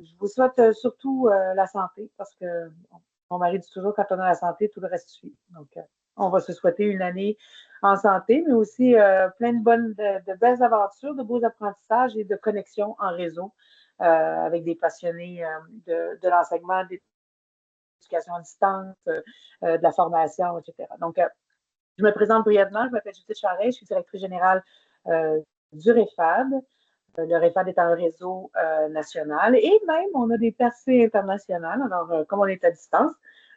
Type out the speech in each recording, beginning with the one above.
je vous souhaite surtout la santé parce que mon mari dit toujours quand on a la santé, tout le reste suit. Donc, on va se souhaiter une année en santé, mais aussi plein de belles aventures, de beaux apprentissages et de connexions en réseau avec des passionnés de l'enseignement, de l'éducation à distance, de la formation, etc. Donc, je me présente brièvement. Je m'appelle Judith Charest, je suis directrice générale du REFAD. Le REFAD est un réseau national et même on a des percées internationales. Alors, comme on est à distance,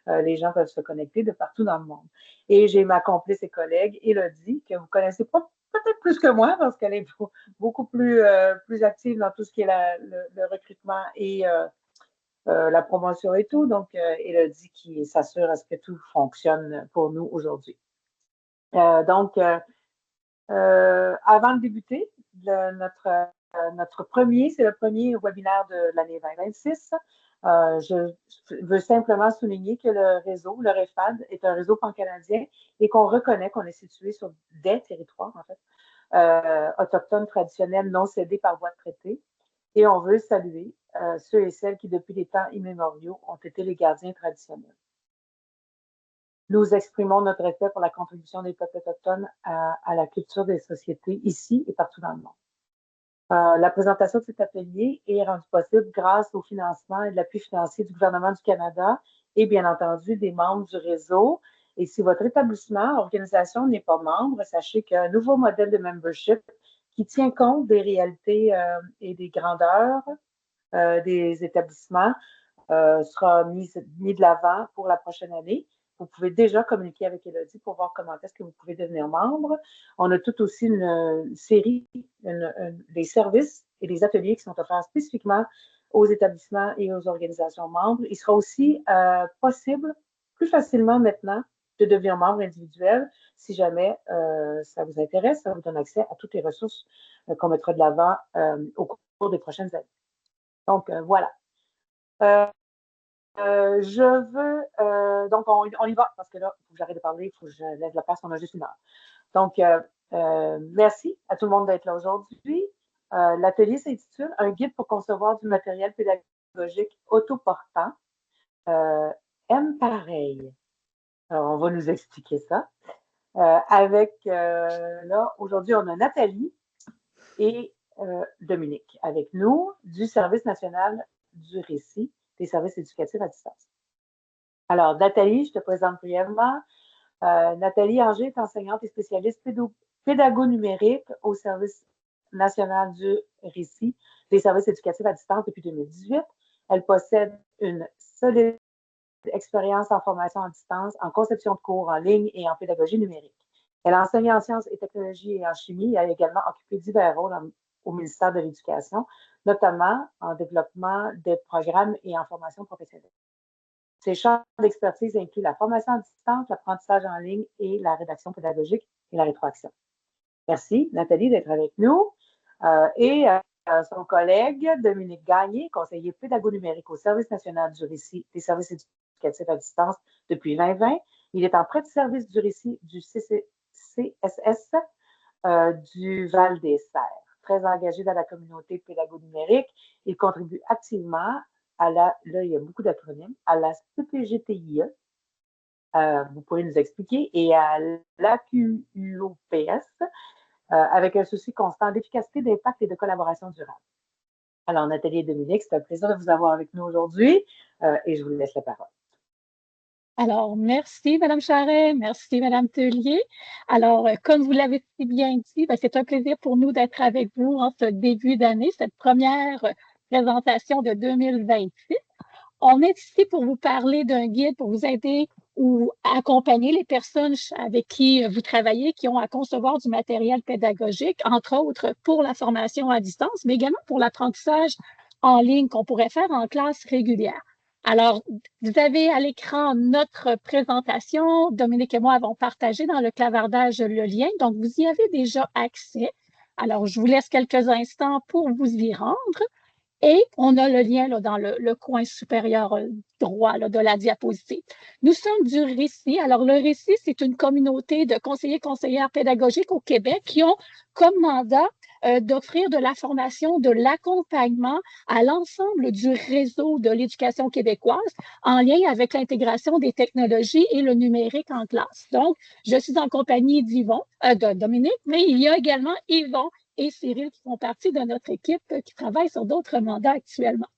les gens peuvent se connecter de partout dans le monde. Et j'ai ma complice et collègue, Élodie, que vous connaissez pas peut-être plus que moi parce qu'elle est beaucoup plus active dans tout ce qui est le recrutement et la promotion et tout. Donc, Élodie qui s'assure à ce que tout fonctionne pour nous aujourd'hui. Donc, avant de débuter, notre premier, c'est le premier webinaire de l'année 2026. Je veux simplement souligner que le réseau, le REFAD, est un réseau pan-canadien et qu'on reconnaît qu'on est situé sur des territoires, en fait, autochtones traditionnels non cédés par voie de traité. Et on veut saluer ceux et celles qui, depuis les temps immémoriaux, ont été les gardiens traditionnels. Nous exprimons notre respect pour la contribution des peuples autochtones à la culture des sociétés ici et partout dans le monde. La présentation de cet atelier est rendue possible grâce au financement et de l'appui financier du gouvernement du Canada et bien entendu des membres du réseau. Et si votre établissement, organisation n'est pas membre, sachez qu'un nouveau modèle de membership qui tient compte des réalités et des grandeurs des établissements sera mis de l'avant pour la prochaine année. Vous pouvez déjà communiquer avec Élodie pour voir comment est-ce que vous pouvez devenir membre. On a tout aussi une série, des services et des ateliers qui sont offerts spécifiquement aux établissements et aux organisations membres. Il sera aussi possible, plus facilement maintenant, de devenir membre individuel si jamais ça vous intéresse. Ça vous donne accès à toutes les ressources qu'on mettra de l'avant au cours des prochaines années. Donc, voilà. Donc, on y va, parce que là, il faut que j'arrête de parler, il faut que je lève la place, on a juste une heure. Donc, merci à tout le monde d'être là aujourd'hui. L'atelier s'intitule « Un guide pour concevoir du matériel pédagogique autoportant ». M pareil. Alors, on va nous expliquer ça. Là, aujourd'hui, on a Nathalie et Dominique avec nous du Service national du récit des services éducatifs à distance. Alors, Nathalie, je te présente brièvement. Nathalie Anger est enseignante et spécialiste pédago-numérique au Service national du récit des services éducatifs à distance depuis 2018. Elle possède une solide expérience en formation à distance, en conception de cours en ligne et en pédagogie numérique. Elle a enseigné en sciences et technologies et en chimie et a également occupé divers rôles au ministère de l'Éducation, notamment en développement de programmes et en formation professionnelle. Ses champs d'expertise incluent la formation à distance, l'apprentissage en ligne et la rédaction pédagogique et la rétroaction. Merci, Nathalie, d'être avec nous. Son collègue, Dominique Gagné, conseiller pédago-numérique au Service national du récit des services éducatifs à distance depuis 2020. Il est en prêt de service du récit du CSS du Val-des-Serres. Très engagé dans la communauté pédago-numérique, il contribue activement là, il y a beaucoup d'acronymes, à la CPGTIE, vous pourrez nous expliquer, et à l'AQUOPS, avec un souci constant d'efficacité, d'impact et de collaboration durable. Alors, Nathalie et Dominique, c'est un plaisir de vous avoir avec nous aujourd'hui et je vous laisse la parole. Alors, merci, Mme Charest, merci, Mme Tellier. Alors, comme vous l'avez si bien dit, c'est un plaisir pour nous d'être avec vous en ce début d'année, cette première présentation de 2026. On est ici pour vous parler d'un guide pour vous aider ou accompagner les personnes avec qui vous travaillez, qui ont à concevoir du matériel pédagogique, entre autres pour la formation à distance, mais également pour l'apprentissage en ligne qu'on pourrait faire en classe régulière. Alors, vous avez à l'écran notre présentation. Dominique et moi avons partagé dans le clavardage le lien, donc vous y avez déjà accès. Alors, je vous laisse quelques instants pour vous y rendre. Et on a le lien là, dans le coin supérieur droit là, de la diapositive. Nous sommes du récit. Alors, le récit, c'est une communauté de conseillers, conseillères pédagogiques au Québec qui ont comme mandat d'offrir de la formation, de l'accompagnement à l'ensemble du réseau de l'éducation québécoise en lien avec l'intégration des technologies et le numérique en classe. Donc, je suis en compagnie de Dominique, mais il y a également Yvon et Cyril qui font partie de notre équipe qui travaille sur d'autres mandats actuellement.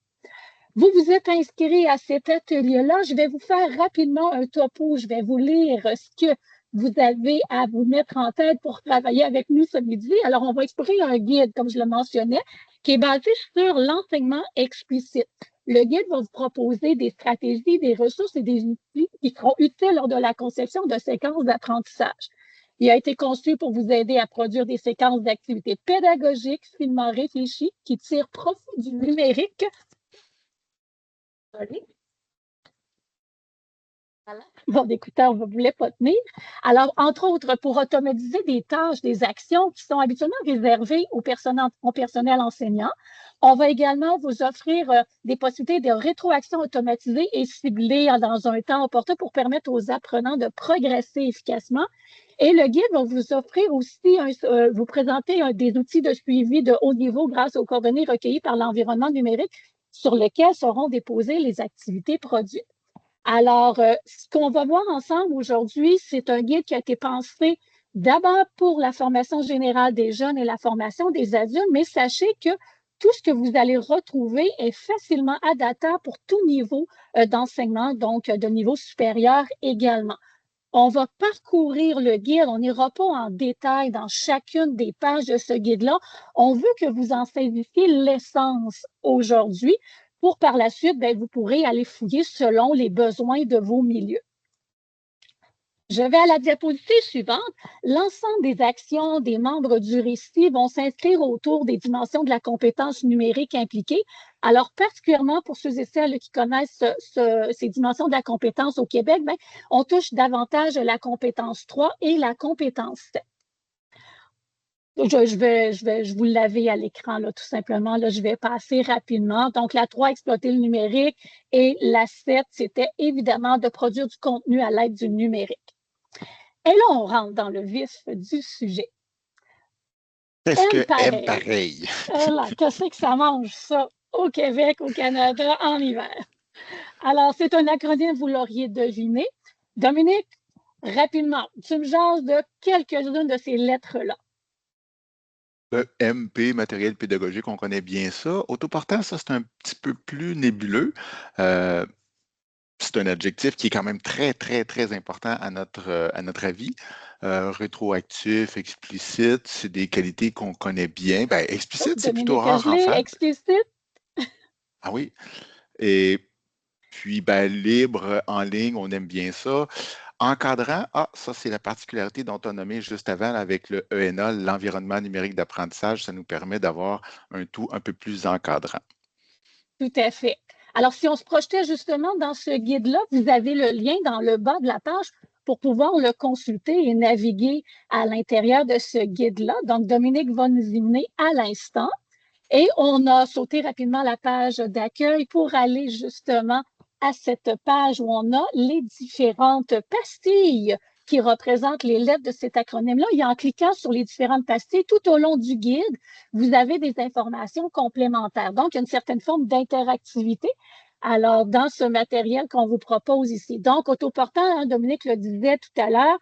Vous vous êtes inscrits à cet atelier-là. Je vais vous faire rapidement un topo. Je vais vous lire ce que vous avez à vous mettre en tête pour travailler avec nous ce midi. Alors, on va explorer un guide, comme je le mentionnais, qui est basé sur l'enseignement explicite. Le guide va vous proposer des stratégies, des ressources et des outils qui seront utiles lors de la conception de séquences d'apprentissage. Il a été conçu pour vous aider à produire des séquences d'activités pédagogiques finement réfléchies qui tirent profit du numérique. Bon, écoutez, on ne voulait pas tenir. Alors, entre autres, pour automatiser des tâches, des actions qui sont habituellement réservées au personnel enseignant, on va également vous offrir des possibilités de rétroaction automatisée et ciblée dans un temps opportun pour permettre aux apprenants de progresser efficacement. Et le guide va vous offrir aussi, vous présenter des outils de suivi de haut niveau grâce aux coordonnées recueillies par l'environnement numérique sur lesquels seront déposées les activités produites. Alors, ce qu'on va voir ensemble aujourd'hui, c'est un guide qui a été pensé d'abord pour la formation générale des jeunes et la formation des adultes, mais sachez que tout ce que vous allez retrouver est facilement adaptable pour tout niveau d'enseignement, donc de niveau supérieur également. On va parcourir le guide, on n'ira pas en détail dans chacune des pages de ce guide-là. On veut que vous en saisissiez l'essence aujourd'hui pour par la suite, vous pourrez aller fouiller selon les besoins de vos milieux. Je vais à la diapositive suivante. L'ensemble des actions des membres du récit vont s'inscrire autour des dimensions de la compétence numérique impliquée. Alors, particulièrement pour ceux et celles qui connaissent ces dimensions de la compétence au Québec, on touche davantage la compétence 3 et la compétence 7. Je vous l'avais à l'écran, là, tout simplement. Là, je vais passer rapidement. Donc, la 3, exploiter le numérique. Et la 7, c'était évidemment de produire du contenu à l'aide du numérique. Et là, on rentre dans le vif du sujet. Qu'est-ce que M pareil? Qu'est-ce que ça mange, ça, au Québec, au Canada, en hiver? Alors, c'est un acronyme, vous l'auriez deviné. Dominique, rapidement, tu me jases de quelques-unes de ces lettres-là. Le MP, matériel pédagogique, on connaît bien ça. Autoportant, ça, c'est un petit peu plus nébuleux. C'est un adjectif qui est quand même très, très, très important à notre avis. Rétroactif, explicite, c'est des qualités qu'on connaît bien. Explicite, c'est plutôt rare en fait. Explicite? Ah oui. Et puis, libre, en ligne, on aime bien ça. Encadrant, ça, c'est la particularité dont on a nommé juste avant avec le ENA, l'environnement numérique d'apprentissage. Ça nous permet d'avoir un tout un peu plus encadrant. Tout à fait. Alors, si on se projetait justement dans ce guide-là, vous avez le lien dans le bas de la page pour pouvoir le consulter et naviguer à l'intérieur de ce guide-là. Donc, Dominique va nous y mener à l'instant. Et on a sauté rapidement la page d'accueil pour aller justement à cette page où on a les différentes pastilles qui représentent les lettres de cet acronyme-là. Et en cliquant sur les différentes pastilles, tout au long du guide, vous avez des informations complémentaires. Donc, il y a une certaine forme d'interactivité. Alors, dans ce matériel qu'on vous propose ici. Donc, autoportant, Dominique le disait tout à l'heure,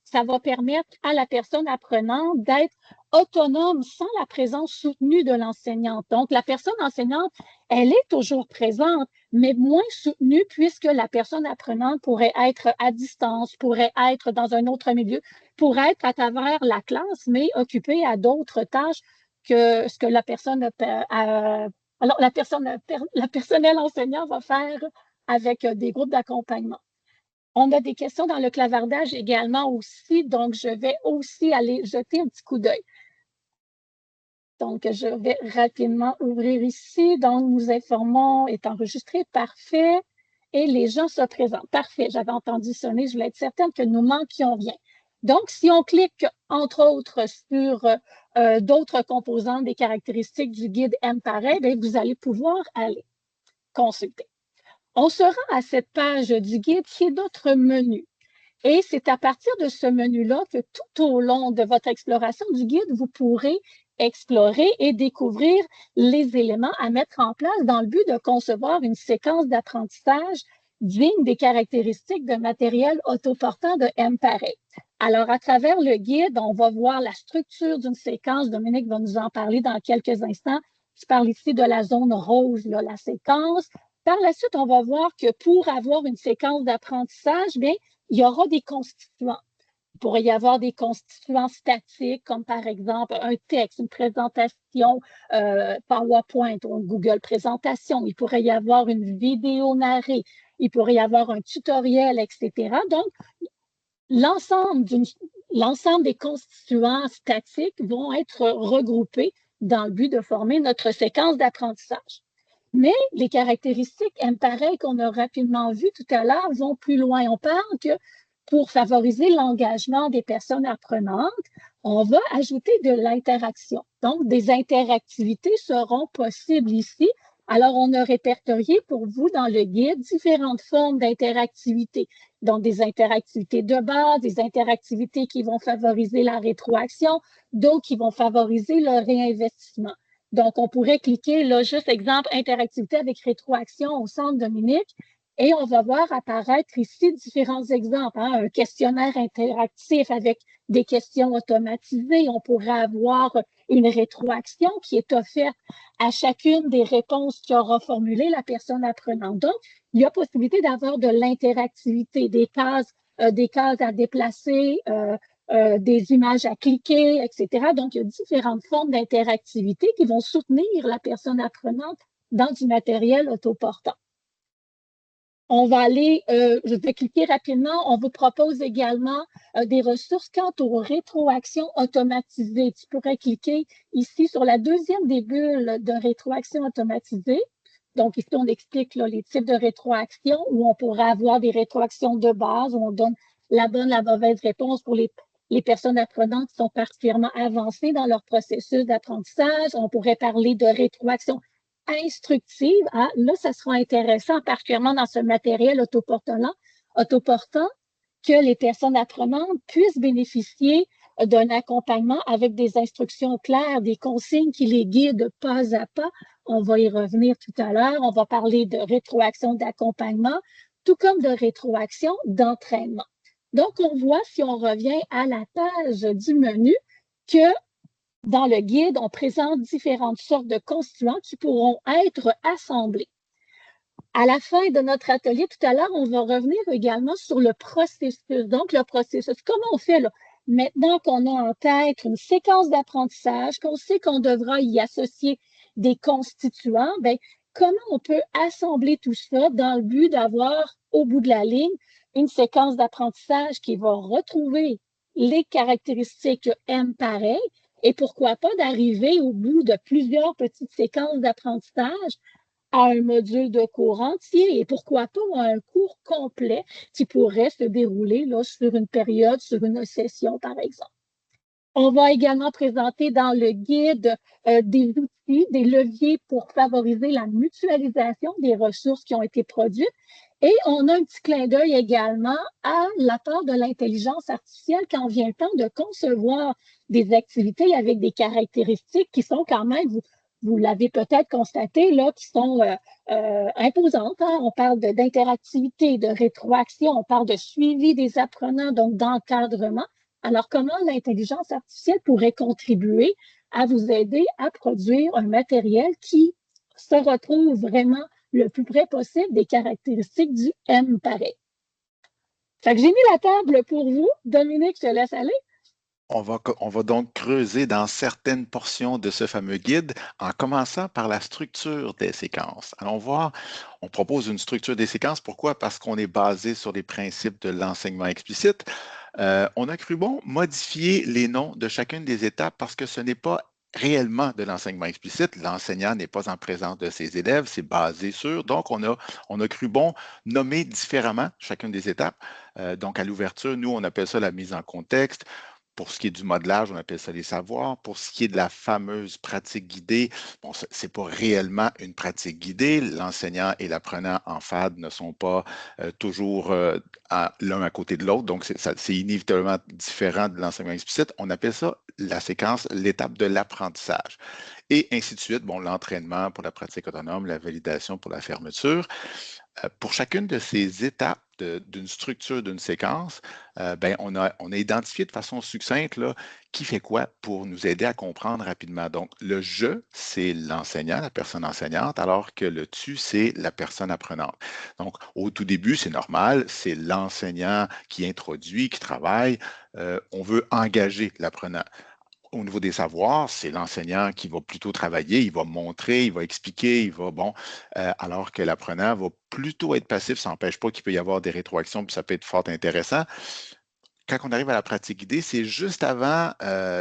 ça va permettre à la personne apprenante d'être autonome sans la présence soutenue de l'enseignante. Donc, la personne enseignante, elle est toujours présente, mais moins soutenue puisque la personne apprenante pourrait être à distance, pourrait être dans un autre milieu, pourrait être à travers la classe, mais occupée à d'autres tâches que ce que la personne alors, le personnel enseignant va faire avec des groupes d'accompagnement. On a des questions dans le clavardage également aussi, donc je vais aussi aller jeter un petit coup d'œil. Donc, je vais rapidement ouvrir ici. Donc, nous informons, est enregistré, parfait. Et les gens se présentent. Parfait, j'avais entendu sonner, je voulais être certaine que nous manquions rien. Donc, si on clique, entre autres, sur d'autres composantes des caractéristiques du guide M-Pareil, vous allez pouvoir aller consulter. On se rend à cette page du guide qui est notre menu. Et c'est à partir de ce menu-là que tout au long de votre exploration du guide, vous pourrez explorer et découvrir les éléments à mettre en place dans le but de concevoir une séquence d'apprentissage digne des caractéristiques de matériel autoportant de M-Pareil. Alors, à travers le guide, on va voir la structure d'une séquence. Dominique va nous en parler dans quelques instants. Je parle ici de la zone rose, là, la séquence. Par la suite, on va voir que pour avoir une séquence d'apprentissage, bien, il y aura des constituants. Il pourrait y avoir des constituants statiques, comme par exemple un texte, une présentation PowerPoint ou une Google Présentation. Il pourrait y avoir une vidéo narrée. Il pourrait y avoir un tutoriel, etc. Donc, l'ensemble des constituants statiques vont être regroupés dans le but de former notre séquence d'apprentissage. Mais les caractéristiques M-Pareil qu'on a rapidement vues tout à l'heure vont plus loin. On parle que pour favoriser l'engagement des personnes apprenantes, on va ajouter de l'interaction. Donc, des interactivités seront possibles ici. Alors, on a répertorié pour vous dans le guide différentes formes d'interactivité. Donc, des interactivités de base, des interactivités qui vont favoriser la rétroaction, d'autres qui vont favoriser le réinvestissement. Donc, on pourrait cliquer, là, juste exemple, interactivité avec rétroaction au centre, Dominique, et on va voir apparaître ici différents exemples. Hein, un questionnaire interactif avec des questions automatisées. On pourrait avoir une rétroaction qui est offerte à chacune des réponses qu'aura formulées la personne apprenante. Donc, il y a possibilité d'avoir de l'interactivité, des cases à déplacer, des images à cliquer, etc. Donc, il y a différentes formes d'interactivité qui vont soutenir la personne apprenante dans du matériel autoportant. On va aller, je vais cliquer rapidement. On vous propose également des ressources quant aux rétroactions automatisées. Tu pourrais cliquer ici sur la deuxième des bulles de rétroaction automatisée. Donc, ici, on explique là, les types de rétroactions où on pourrait avoir des rétroactions de base, où on donne la bonne, la mauvaise réponse pour les personnes apprenantes qui sont particulièrement avancées dans leur processus d'apprentissage. On pourrait parler de rétroaction instructive. Ah, là, ça sera intéressant, particulièrement dans ce matériel autoportant, que les personnes apprenantes puissent bénéficier d'un accompagnement avec des instructions claires, des consignes qui les guident pas à pas. On va y revenir tout à l'heure. On va parler de rétroaction d'accompagnement, tout comme de rétroaction d'entraînement. Donc, on voit, si on revient à la page du menu, que dans le guide, on présente différentes sortes de constituants qui pourront être assemblés. À la fin de notre atelier, tout à l'heure, on va revenir également sur le processus. Donc, le processus, comment on fait là? Maintenant qu'on a en tête une séquence d'apprentissage, qu'on sait qu'on devra y associer des constituants, bien, comment on peut assembler tout ça dans le but d'avoir, au bout de la ligne, une séquence d'apprentissage qui va retrouver les caractéristiques M-Pareil et pourquoi pas d'arriver au bout de plusieurs petites séquences d'apprentissage à un module de cours entier et pourquoi pas à un cours complet qui pourrait se dérouler là, sur une période, sur une session, par exemple. On va également présenter dans le guide des outils, des leviers pour favoriser la mutualisation des ressources qui ont été produites. Et on a un petit clin d'œil également à l'apport de l'intelligence artificielle quand vient le temps de concevoir des activités avec des caractéristiques qui sont quand même, vous l'avez peut-être constaté, là, qui sont imposantes. Hein? On parle d'interactivité, de rétroaction, on parle de suivi des apprenants, donc d'encadrement. Alors, comment l'intelligence artificielle pourrait contribuer à vous aider à produire un matériel qui se retrouve vraiment le plus près possible des caractéristiques du M-Pareil? Fait que j'ai mis la table pour vous. Dominique, je te laisse aller. On va donc creuser dans certaines portions de ce fameux guide en commençant par la structure des séquences. Allons voir, on propose une structure des séquences. Pourquoi? Parce qu'on est basé sur les principes de l'enseignement explicite. On a cru bon modifier les noms de chacune des étapes parce que ce n'est pas réellement de l'enseignement explicite. L'enseignant n'est pas en présence de ses élèves, c'est basé sur. Donc, on a cru bon nommer différemment chacune des étapes. Donc, à l'ouverture, nous, on appelle ça la mise en contexte. Pour ce qui est du modelage, on appelle ça les savoirs. Pour ce qui est de la fameuse pratique guidée, bon, ce n'est pas réellement une pratique guidée. L'enseignant et l'apprenant en FAD ne sont pas toujours l'un à côté de l'autre, donc c'est inévitablement différent de l'enseignement explicite. On appelle ça la séquence, l'étape de l'apprentissage. Et ainsi de suite, bon, l'entraînement pour la pratique autonome, la validation pour la fermeture. Pour chacune de ces étapes d'une structure, d'une séquence, ben, on a identifié de façon succincte là, qui fait quoi pour nous aider à comprendre rapidement. Donc, le je, c'est l'enseignant, la personne enseignante, alors que le tu, c'est la personne apprenante. Donc, au tout début, c'est normal, c'est l'enseignant qui introduit, qui travaille. On veut engager l'apprenant. Au niveau des savoirs, c'est l'enseignant qui va plutôt travailler, il va montrer, il va expliquer, il va, bon, alors que l'apprenant va plutôt être passif. Ça n'empêche pas qu'il peut y avoir des rétroactions, puis ça peut être fort intéressant. Quand on arrive à la pratique guidée, c'est juste avant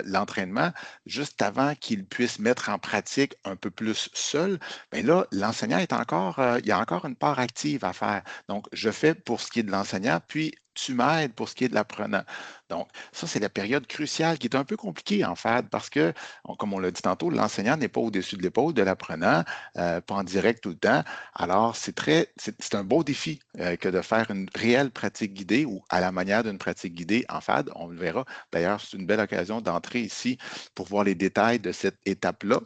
l'entraînement, juste avant qu'il puisse mettre en pratique un peu plus seul. Bien là, l'enseignant est encore, il y a encore une part active à faire. Donc, je fais pour ce qui est de l'enseignant, puis tu m'aides pour ce qui est de l'apprenant. Donc, ça, c'est la période cruciale qui est un peu compliquée en fait, parce que, comme on l'a dit tantôt, l'enseignant n'est pas au-dessus de l'épaule de l'apprenant, pas en direct tout le temps. Alors, c'est un beau défi que de faire une réelle pratique guidée ou à la manière d'une pratique guidée en FAD. On le verra. D'ailleurs, c'est une belle occasion d'entrer ici pour voir les détails de cette étape-là.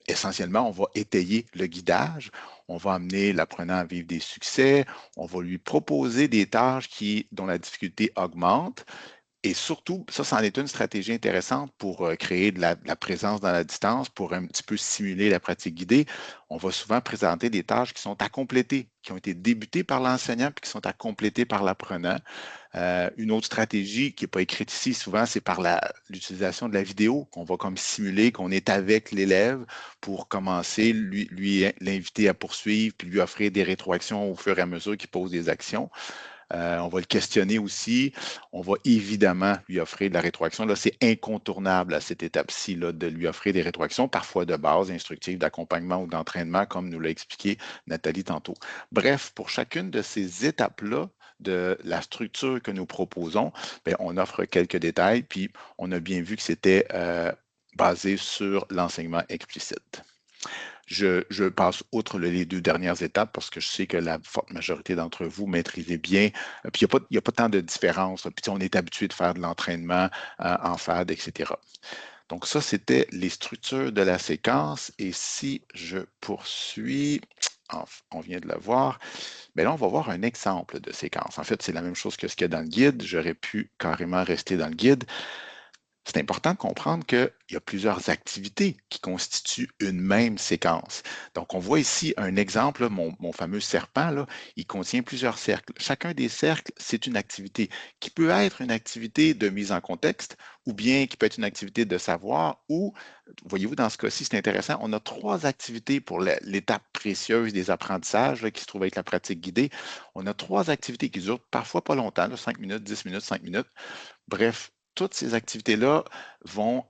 Essentiellement, on va étayer le guidage, on va amener l'apprenant à vivre des succès, on va lui proposer des tâches dont la difficulté augmente. Et surtout, ça, c'en est une stratégie intéressante pour créer de la présence dans la distance, pour un petit peu simuler la pratique guidée. On va souvent présenter des tâches qui sont à compléter, qui ont été débutées par l'enseignant puis qui sont à compléter par l'apprenant. Une autre stratégie qui n'est pas écrite ici souvent, c'est par l'utilisation de la vidéo, qu'on va comme simuler qu'on est avec l'élève pour commencer, l'inviter à poursuivre, puis lui offrir des rétroactions au fur et à mesure qu'il pose des actions. On va le questionner aussi. On va évidemment lui offrir de la rétroaction. Là, c'est incontournable à cette étape-ci de lui offrir des rétroactions, parfois de base, instructives, d'accompagnement ou d'entraînement, comme nous l'a expliqué Nathalie tantôt. Bref, pour chacune de ces étapes-là, de la structure que nous proposons, bien, on offre quelques détails, puis on a bien vu que c'était basé sur l'enseignement explicite. Je passe outre les 2 dernières étapes parce que je sais que la forte majorité d'entre vous maîtrisez bien. Puis il n'y a pas tant de différence. Puis on est habitué de faire de l'entraînement en FAD, etc. Donc ça, c'était les structures de la séquence. Et si je poursuis, on vient de le voir, bien là, on va voir un exemple de séquence. En fait, c'est la même chose que ce qu'il y a dans le guide. J'aurais pu carrément rester dans le guide. C'est important de comprendre qu'il y a plusieurs activités qui constituent une même séquence. Donc, on voit ici un exemple, mon fameux serpent, là, il contient plusieurs cercles. Chacun des cercles, c'est une activité qui peut être une activité de mise en contexte ou bien qui peut être une activité de savoir ou, voyez-vous, dans ce cas-ci, c'est intéressant, on a 3 activités pour l'étape précieuse des apprentissages là, qui se trouve être la pratique guidée. On a 3 activités qui durent parfois pas longtemps, là, 5 minutes, 10 minutes, 5 minutes. Bref, toutes ces activités-là vont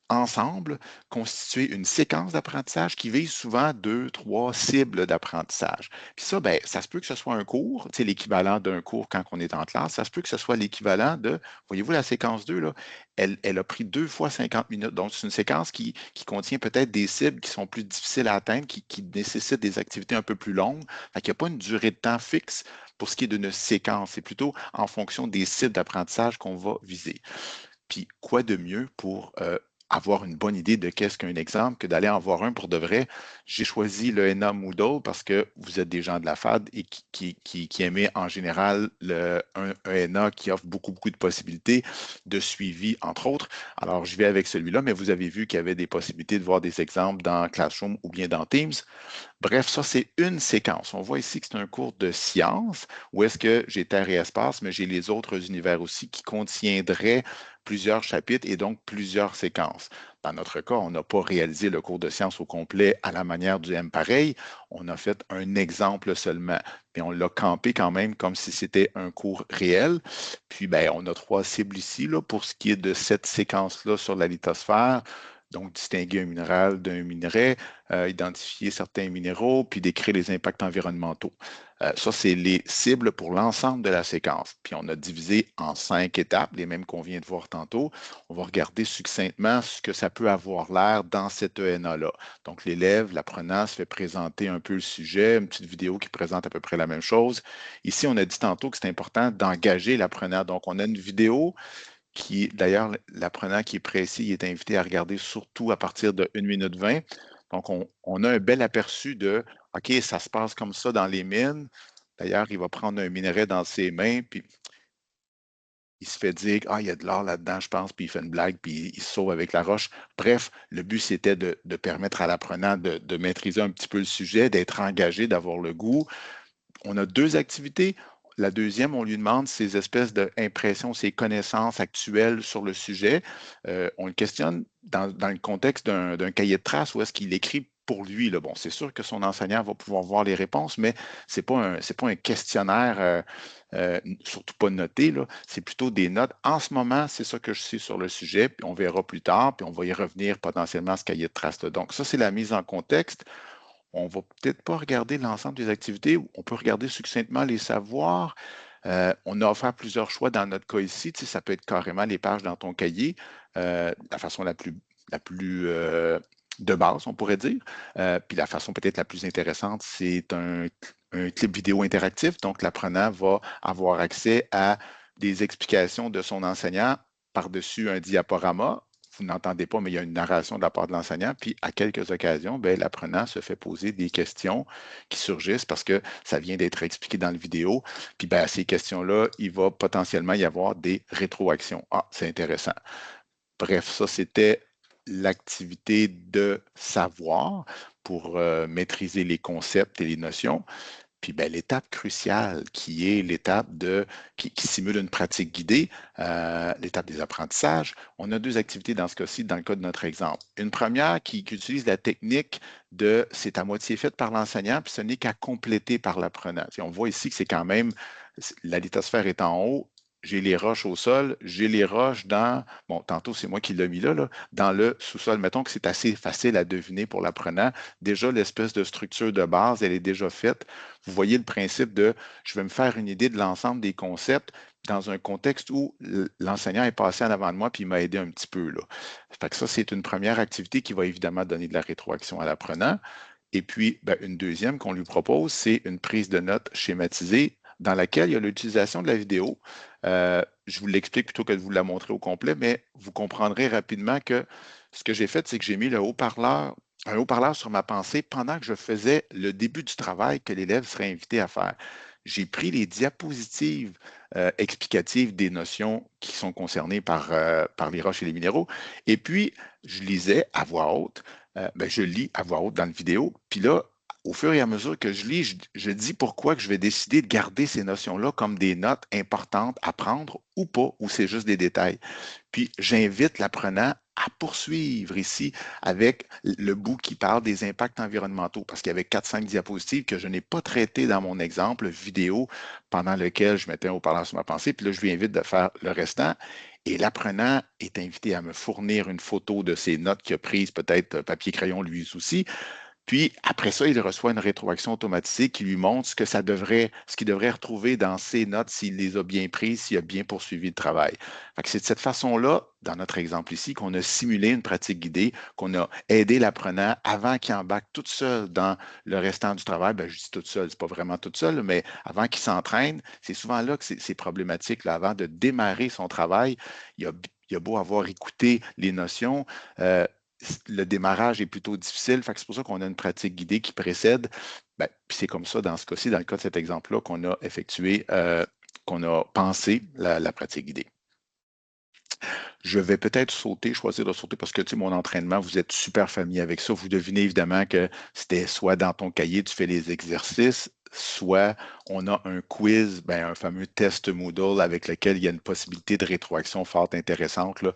ensemble constituer une séquence d'apprentissage qui vise souvent 2, 3 cibles d'apprentissage. Puis ça, bien, ça se peut que ce soit un cours, tu sais, l'équivalent d'un cours quand on est en classe, ça se peut que ce soit l'équivalent de, voyez-vous, la séquence 2, là, elle a pris 2 fois 50 minutes. Donc, c'est une séquence qui contient peut-être des cibles qui sont plus difficiles à atteindre, qui nécessitent des activités un peu plus longues. Il n'y a pas une durée de temps fixe pour ce qui est d'une séquence. C'est plutôt en fonction des cibles d'apprentissage qu'on va viser. Puis, quoi de mieux pour avoir une bonne idée de qu'est-ce qu'un exemple que d'aller en voir un pour de vrai. J'ai choisi le ENA Moodle parce que vous êtes des gens de la FAD et qui aimez en général un ENA qui offre beaucoup de possibilités de suivi, entre autres. Alors, je vais avec celui-là, mais vous avez vu qu'il y avait des possibilités de voir des exemples dans Classroom ou bien dans Teams. Bref, ça, c'est une séquence. On voit ici que c'est un cours de sciences où est-ce que j'ai Terre et espace, mais j'ai les autres univers aussi qui contiendraient plusieurs chapitres et donc plusieurs séquences. Dans notre cas, on n'a pas réalisé le cours de sciences au complet à la manière du M pareil. On a fait un exemple seulement, mais on l'a campé quand même comme si c'était un cours réel. Puis, ben, on a 3 cibles ici là, pour ce qui est de cette séquence-là sur la lithosphère. Donc, distinguer un minéral d'un minerai, identifier certains minéraux, puis décrire les impacts environnementaux. Ça, c'est les cibles pour l'ensemble de la séquence. Puis on a divisé en 5 étapes, les mêmes qu'on vient de voir tantôt. On va regarder succinctement ce que ça peut avoir l'air dans cet ENA-là. Donc, l'élève, l'apprenant, se fait présenter un peu le sujet, une petite vidéo qui présente à peu près la même chose. Ici, on a dit tantôt que c'est important d'engager l'apprenant. Donc, on a une vidéo qui, d'ailleurs, l'apprenant qui est précis, il est invité à regarder surtout à partir de 1 minute 20. Donc, on a un bel aperçu de, OK, ça se passe comme ça dans les mines. D'ailleurs, il va prendre un minerai dans ses mains, puis il se fait dire, ah, il y a de l'or là-dedans, je pense, puis il fait une blague, puis il se sauve avec la roche. Bref, le but, c'était de permettre à l'apprenant de maîtriser un petit peu le sujet, d'être engagé, d'avoir le goût. On a 2 activités. La deuxième, on lui demande ses espèces d'impressions, ses connaissances actuelles sur le sujet. On le questionne dans le contexte d'un cahier de traces où est-ce qu'il écrit pour lui. Là. Bon, c'est sûr que son enseignant va pouvoir voir les réponses, mais ce n'est pas un questionnaire, surtout pas noté. C'est plutôt des notes. En ce moment, c'est ça que je sais sur le sujet, puis on verra plus tard, puis on va y revenir potentiellement à ce cahier de traces-là. Donc, ça, c'est la mise en contexte. On ne va peut-être pas regarder l'ensemble des activités, on peut regarder succinctement les savoirs. On a offert plusieurs choix dans notre cas ici. Tu sais, ça peut être carrément les pages dans ton cahier, la façon la plus de base, on pourrait dire. Puis la façon peut-être la plus intéressante, c'est un clip vidéo interactif. Donc, l'apprenant va avoir accès à des explications de son enseignant par-dessus un diaporama. Vous n'entendez pas, mais il y a une narration de la part de l'enseignant. Puis, à quelques occasions, l'apprenant se fait poser des questions qui surgissent parce que ça vient d'être expliqué dans la vidéo. Puis, à ces questions-là, il va potentiellement y avoir des rétroactions. Ah, c'est intéressant. Bref, ça, c'était l'activité de savoir pour maîtriser les concepts et les notions. Puis l'étape cruciale qui est l'étape qui simule une pratique guidée, l'étape des apprentissages. On a 2 activités dans ce cas-ci, dans le cas de notre exemple. Une première qui utilise la technique de c'est à moitié fait par l'enseignant, puis ce n'est qu'à compléter par l'apprenant. On voit ici que c'est quand même, la lithosphère est en haut, j'ai les roches au sol, j'ai les roches bon, tantôt c'est moi qui l'ai mis là, dans le sous-sol. Mettons que c'est assez facile à deviner pour l'apprenant. Déjà, l'espèce de structure de base, elle est déjà faite. Vous voyez le principe de je vais me faire une idée de l'ensemble des concepts dans un contexte où l'enseignant est passé en avant de moi puis il m'a aidé un petit peu. Là. Fait que ça, c'est une première activité qui va évidemment donner de la rétroaction à l'apprenant. Et puis, une deuxième qu'on lui propose, c'est une prise de notes schématisée dans laquelle il y a l'utilisation de la vidéo. Je vous l'explique plutôt que de vous la montrer au complet, mais vous comprendrez rapidement que ce que j'ai fait, c'est que j'ai mis un haut-parleur sur ma pensée pendant que je faisais le début du travail que l'élève serait invité à faire. J'ai pris les diapositives explicatives des notions qui sont concernées par les roches et les minéraux, et puis je lisais à voix haute. Je lis à voix haute dans la vidéo, puis là, au fur et à mesure que je lis, je dis pourquoi que je vais décider de garder ces notions-là comme des notes importantes à prendre ou pas, ou c'est juste des détails. Puis j'invite l'apprenant à poursuivre ici avec le bout qui parle des impacts environnementaux, parce qu'il y avait 4-5 diapositives que je n'ai pas traitées dans mon exemple vidéo pendant lequel je mettais un haut-parleur sur ma pensée, puis là, je lui invite de faire le restant. Et l'apprenant est invité à me fournir une photo de ses notes qu'il a prises, peut-être papier-crayon lui aussi. Puis, après ça, il reçoit une rétroaction automatisée qui lui montre ce qu'il devrait retrouver dans ses notes s'il les a bien prises, s'il a bien poursuivi le travail. C'est de cette façon-là, dans notre exemple ici, qu'on a simulé une pratique guidée, qu'on a aidé l'apprenant avant qu'il embarque toute seule dans le restant du travail. Je dis toute seule, c'est pas vraiment toute seule, mais avant qu'il s'entraîne, c'est souvent là que c'est problématique. Là, avant de démarrer son travail, il a beau avoir écouté les notions, le démarrage est plutôt difficile. C'est pour ça qu'on a une pratique guidée qui précède. Puis c'est comme ça, dans ce cas-ci, dans le cas de cet exemple-là, qu'on a effectué, qu'on a pensé la pratique guidée. Je vais peut-être choisir de sauter parce que, tu sais, mon entraînement, vous êtes super familier avec ça. Vous devinez évidemment que c'était soit dans ton cahier, tu fais les exercices, soit on a un quiz, un fameux test Moodle avec lequel il y a une possibilité de rétroaction forte intéressante. Là.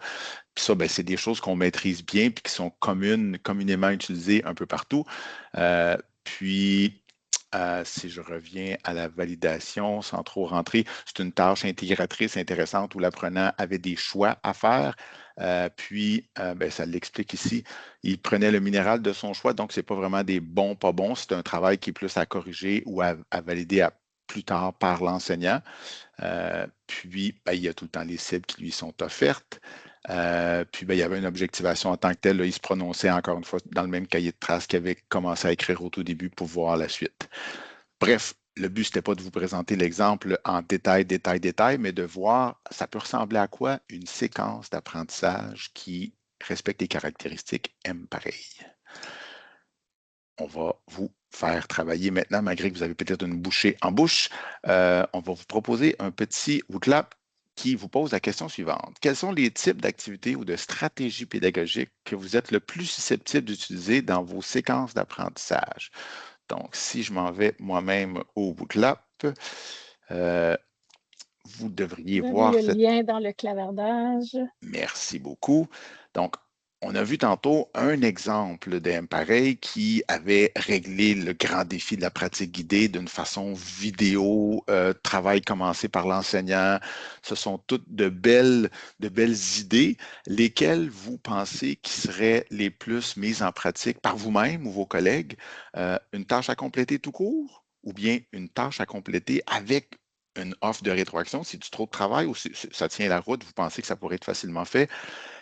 Puis ça, c'est des choses qu'on maîtrise bien et qui sont communément utilisées un peu partout. Si je reviens à la validation sans trop rentrer, c'est une tâche intégratrice intéressante où l'apprenant avait des choix à faire. Ça l'explique ici. Il prenait le minéral de son choix, donc ce n'est pas vraiment des bons, pas bons. C'est un travail qui est plus à corriger ou à valider plus tard par l'enseignant. Il y a tout le temps les cibles qui lui sont offertes. Il y avait une objectivation en tant que telle. Là, il se prononçait encore une fois dans le même cahier de traces qu'il avait commencé à écrire au tout début pour voir la suite. Bref, le but, ce n'était pas de vous présenter l'exemple en détail, mais de voir, ça peut ressembler à quoi? Une séquence d'apprentissage qui respecte les caractéristiques M pareil. On va vous faire travailler maintenant, malgré que vous avez peut-être une bouchée en bouche. On va vous proposer un petit Wootlap qui vous pose la question suivante. Quels sont les types d'activités ou de stratégies pédagogiques que vous êtes le plus susceptible d'utiliser dans vos séquences d'apprentissage? Donc, si je m'en vais moi-même au Wootlap, vous devriez voir le lien dans le clavardage. Merci beaucoup. Donc, on a vu tantôt un exemple d'M pareil qui avait réglé le grand défi de la pratique guidée d'une façon vidéo, travail commencé par l'enseignant. Ce sont toutes de belles idées, lesquelles vous pensez qui seraient les plus mises en pratique par vous-même ou vos collègues. Une tâche à compléter tout court ou bien une tâche à compléter avec une offre de rétroaction, c'est du trop de travail ou ça tient la route, vous pensez que ça pourrait être facilement fait.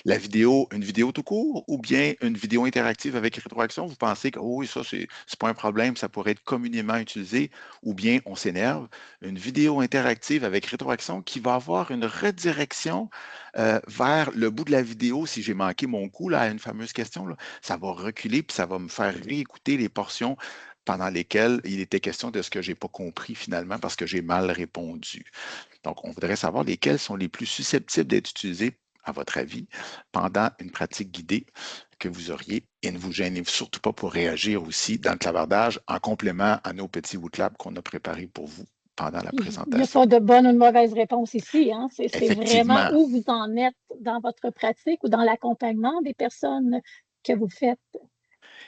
Une vidéo tout court ou bien une vidéo interactive avec rétroaction, vous pensez que oui, ça, c'est pas un problème, ça pourrait être communément utilisé, ou bien on s'énerve. Une vidéo interactive avec rétroaction qui va avoir une redirection vers le bout de la vidéo, si j'ai manqué mon coup là, à une fameuse question, là, ça va reculer puis ça va me faire réécouter les portions pendant lesquelles il était question de ce que je n'ai pas compris finalement parce que j'ai mal répondu. Donc, on voudrait savoir lesquels sont les plus susceptibles d'être utilisés, à votre avis, pendant une pratique guidée que vous auriez. Et ne vous gênez surtout pas pour réagir aussi dans le clavardage en complément à nos petits Wootlab qu'on a préparés pour vous pendant la présentation. Il n'y a pas de bonne ou de mauvaise réponse ici. Hein? C'est vraiment où vous en êtes dans votre pratique ou dans l'accompagnement des personnes que vous faites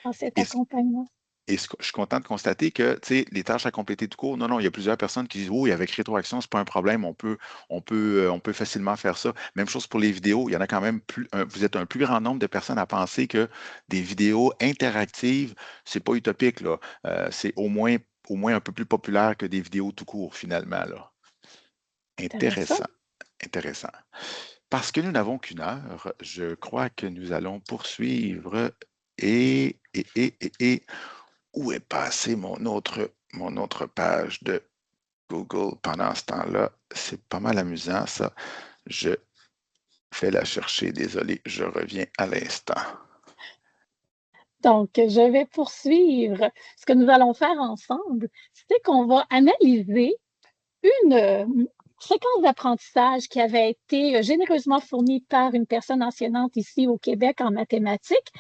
dans cet accompagnement. Et je suis content de constater que les tâches à compléter tout court, non, il y a plusieurs personnes qui disent oui, avec rétroaction, ce n'est pas un problème, on peut facilement faire ça. Même chose pour les vidéos, il y en a quand même vous êtes un plus grand nombre de personnes à penser que des vidéos interactives, ce n'est pas utopique, là. C'est au moins un peu plus populaire que des vidéos tout court, finalement. Là. Intéressant. Parce que nous n'avons qu'une heure, je crois que nous allons poursuivre où est passée mon autre page de Google pendant ce temps-là? C'est pas mal amusant, ça. Je vais la chercher. Désolé, je reviens à l'instant. Donc, je vais poursuivre. Ce que nous allons faire ensemble, c'est qu'on va analyser une séquence d'apprentissage qui avait été généreusement fournie par une personne enseignante ici au Québec en mathématiques.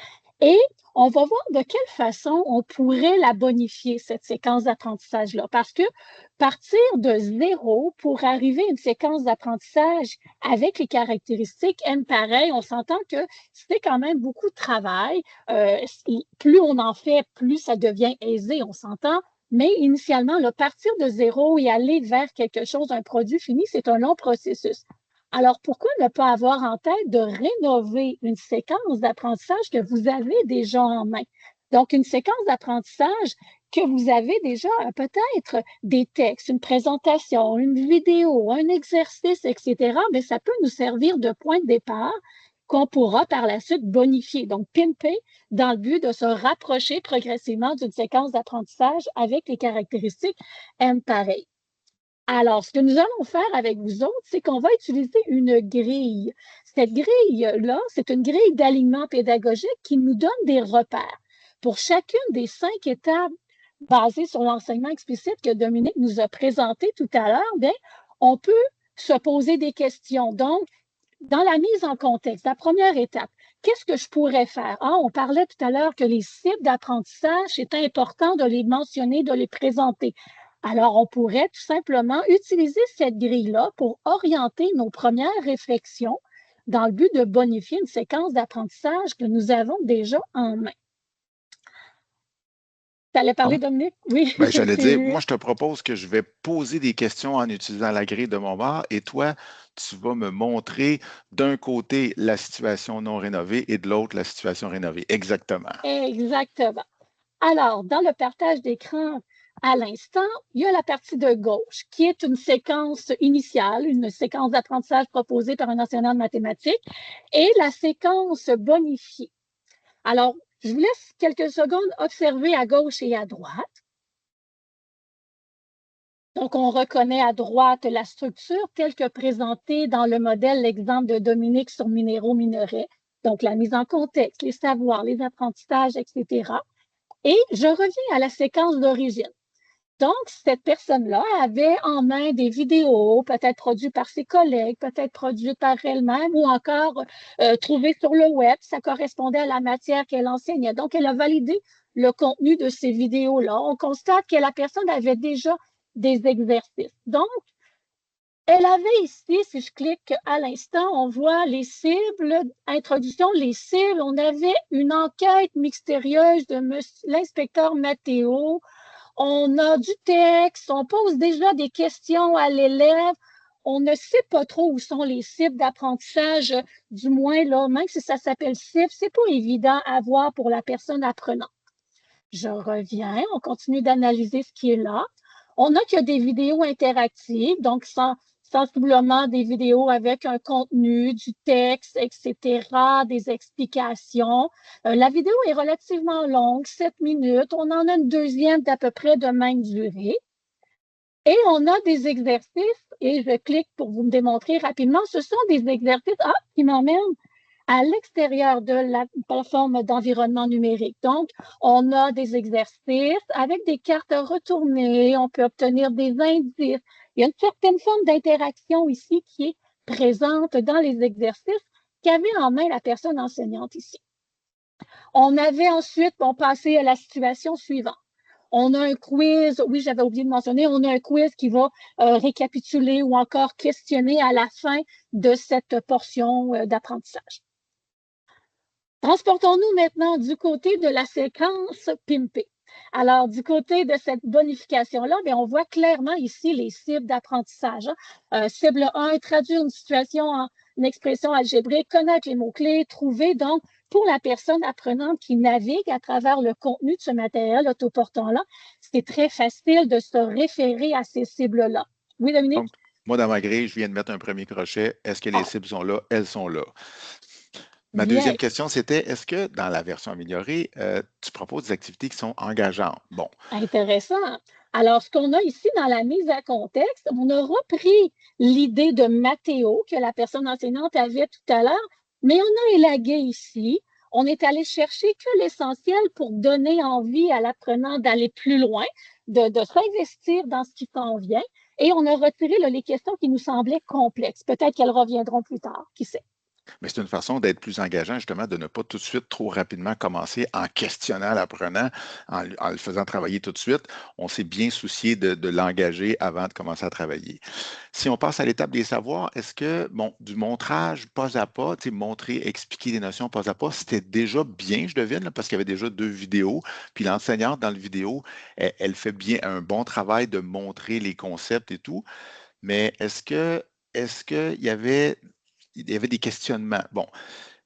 Et on va voir de quelle façon on pourrait la bonifier, cette séquence d'apprentissage-là. Parce que partir de zéro pour arriver à une séquence d'apprentissage avec les caractéristiques M pareil, on s'entend que c'est quand même beaucoup de travail. Plus on en fait, plus ça devient aisé, on s'entend. Mais initialement, là, partir de zéro et aller vers quelque chose, un produit fini, c'est un long processus. Alors, pourquoi ne pas avoir en tête de rénover une séquence d'apprentissage que vous avez déjà en main? Donc, une séquence d'apprentissage que vous avez déjà peut-être des textes, une présentation, une vidéo, un exercice, etc., mais ça peut nous servir de point de départ qu'on pourra par la suite bonifier, donc pimper dans le but de se rapprocher progressivement d'une séquence d'apprentissage avec les caractéristiques M pareil. Alors, ce que nous allons faire avec vous autres, c'est qu'on va utiliser une grille. Cette grille-là, c'est une grille d'alignement pédagogique qui nous donne des repères. Pour chacune des 5 étapes basées sur l'enseignement explicite que Dominique nous a présenté tout à l'heure, bien, on peut se poser des questions. Donc, dans la mise en contexte, la première étape, qu'est-ce que je pourrais faire? On parlait tout à l'heure que les cibles d'apprentissage, c'est important de les mentionner, de les présenter. Alors, on pourrait tout simplement utiliser cette grille-là pour orienter nos premières réflexions dans le but de bonifier une séquence d'apprentissage que nous avons déjà en main. Tu allais Ah parler, oui? Dominique? Oui, Ben, j'allais j'ai dire, vu. moi, je te propose que je vais poser des questions en utilisant la grille de mon bar et toi, tu vas me montrer d'un côté la situation non rénovée et de l'autre la situation rénovée. Exactement. Exactement. Alors, dans le partage d'écran à l'instant, il y a la partie de gauche qui est une séquence initiale, une séquence d'apprentissage proposée par un enseignant de mathématiques et la séquence bonifiée. Alors, je vous laisse quelques secondes observer à gauche et à droite. Donc, on reconnaît à droite la structure telle que présentée dans le modèle, l'exemple de Dominique sur minéraux-minerais. Donc, la mise en contexte, les savoirs, les apprentissages, etc. Et je reviens à la séquence d'origine. Donc, cette personne-là avait en main des vidéos, peut-être produites par ses collègues, peut-être produites par elle-même ou encore trouvées sur le web. Ça correspondait à la matière qu'elle enseignait. Donc, elle a validé le contenu de ces vidéos-là. On constate que la personne avait déjà des exercices. Donc, elle avait ici, si je clique à l'instant, on voit les cibles, introduction, les cibles. On avait une enquête mystérieuse de l'inspecteur Mathéo. On a du texte, on pose déjà des questions à l'élève. On ne sait pas trop où sont les cibles d'apprentissage, du moins là, même si ça s'appelle cible, c'est pas évident à voir pour la personne apprenante. Je reviens, on continue d'analyser ce qui est là. On a qu'il y a des vidéos interactives, donc sensiblement des vidéos avec un contenu, du texte, etc., des explications. La vidéo est relativement longue, 7 minutes. On en a une deuxième d'à peu près de même durée. Et on a des exercices, et je clique pour vous me démontrer rapidement, ce sont des exercices qui m'emmènent à l'extérieur de la plateforme d'environnement numérique. Donc, on a des exercices avec des cartes à retourner, on peut obtenir des indices. Il y a une certaine forme d'interaction ici qui est présente dans les exercices qu'avait en main la personne enseignante ici. On avait ensuite, on passait à la situation suivante. On a un quiz, oui, j'avais oublié de mentionner, on a un quiz qui va récapituler ou encore questionner à la fin de cette portion d'apprentissage. Transportons-nous maintenant du côté de la séquence pimpée. Alors, du côté de cette bonification-là, on voit clairement ici les cibles d'apprentissage. Cible 1, traduire une situation en une expression algébrique, connaître les mots-clés, trouver. Donc, pour la personne apprenante qui navigue à travers le contenu de ce matériel autoportant-là, c'est très facile de se référer à ces cibles-là. Oui, Dominique? Donc, moi, dans ma grille, je viens de mettre un premier crochet. Est-ce que les cibles sont là? Elles sont là. Ma Bien. deuxième question, c'était, est-ce que dans la version améliorée, tu proposes des activités qui sont engageantes? Bon, Intéressant. Alors, ce qu'on a ici dans la mise à contexte, on a repris l'idée de Mathéo que la personne enseignante avait tout à l'heure, mais on a élagué ici. On est allé chercher que l'essentiel pour donner envie à l'apprenant d'aller plus loin, de s'investir dans ce qui s'en vient. Et on a retiré là, les questions qui nous semblaient complexes. Peut-être qu'elles reviendront plus tard, qui sait. mais c'est une façon d'être plus engageant, justement, de ne pas tout de suite trop rapidement commencer en questionnant l'apprenant, en le faisant travailler tout de suite. On s'est bien soucié de l'engager avant de commencer à travailler. Si on passe à l'étape des savoirs, est-ce que, bon, du montrage pas à pas, tu sais, montrer, expliquer les notions pas à pas, c'était déjà bien, je devine, là, parce qu'il y avait déjà 2 vidéos, puis l'enseignante dans le vidéo, elle fait bien un bon travail de montrer les concepts et tout, mais est-ce qu'il y avait des questionnements? Bon,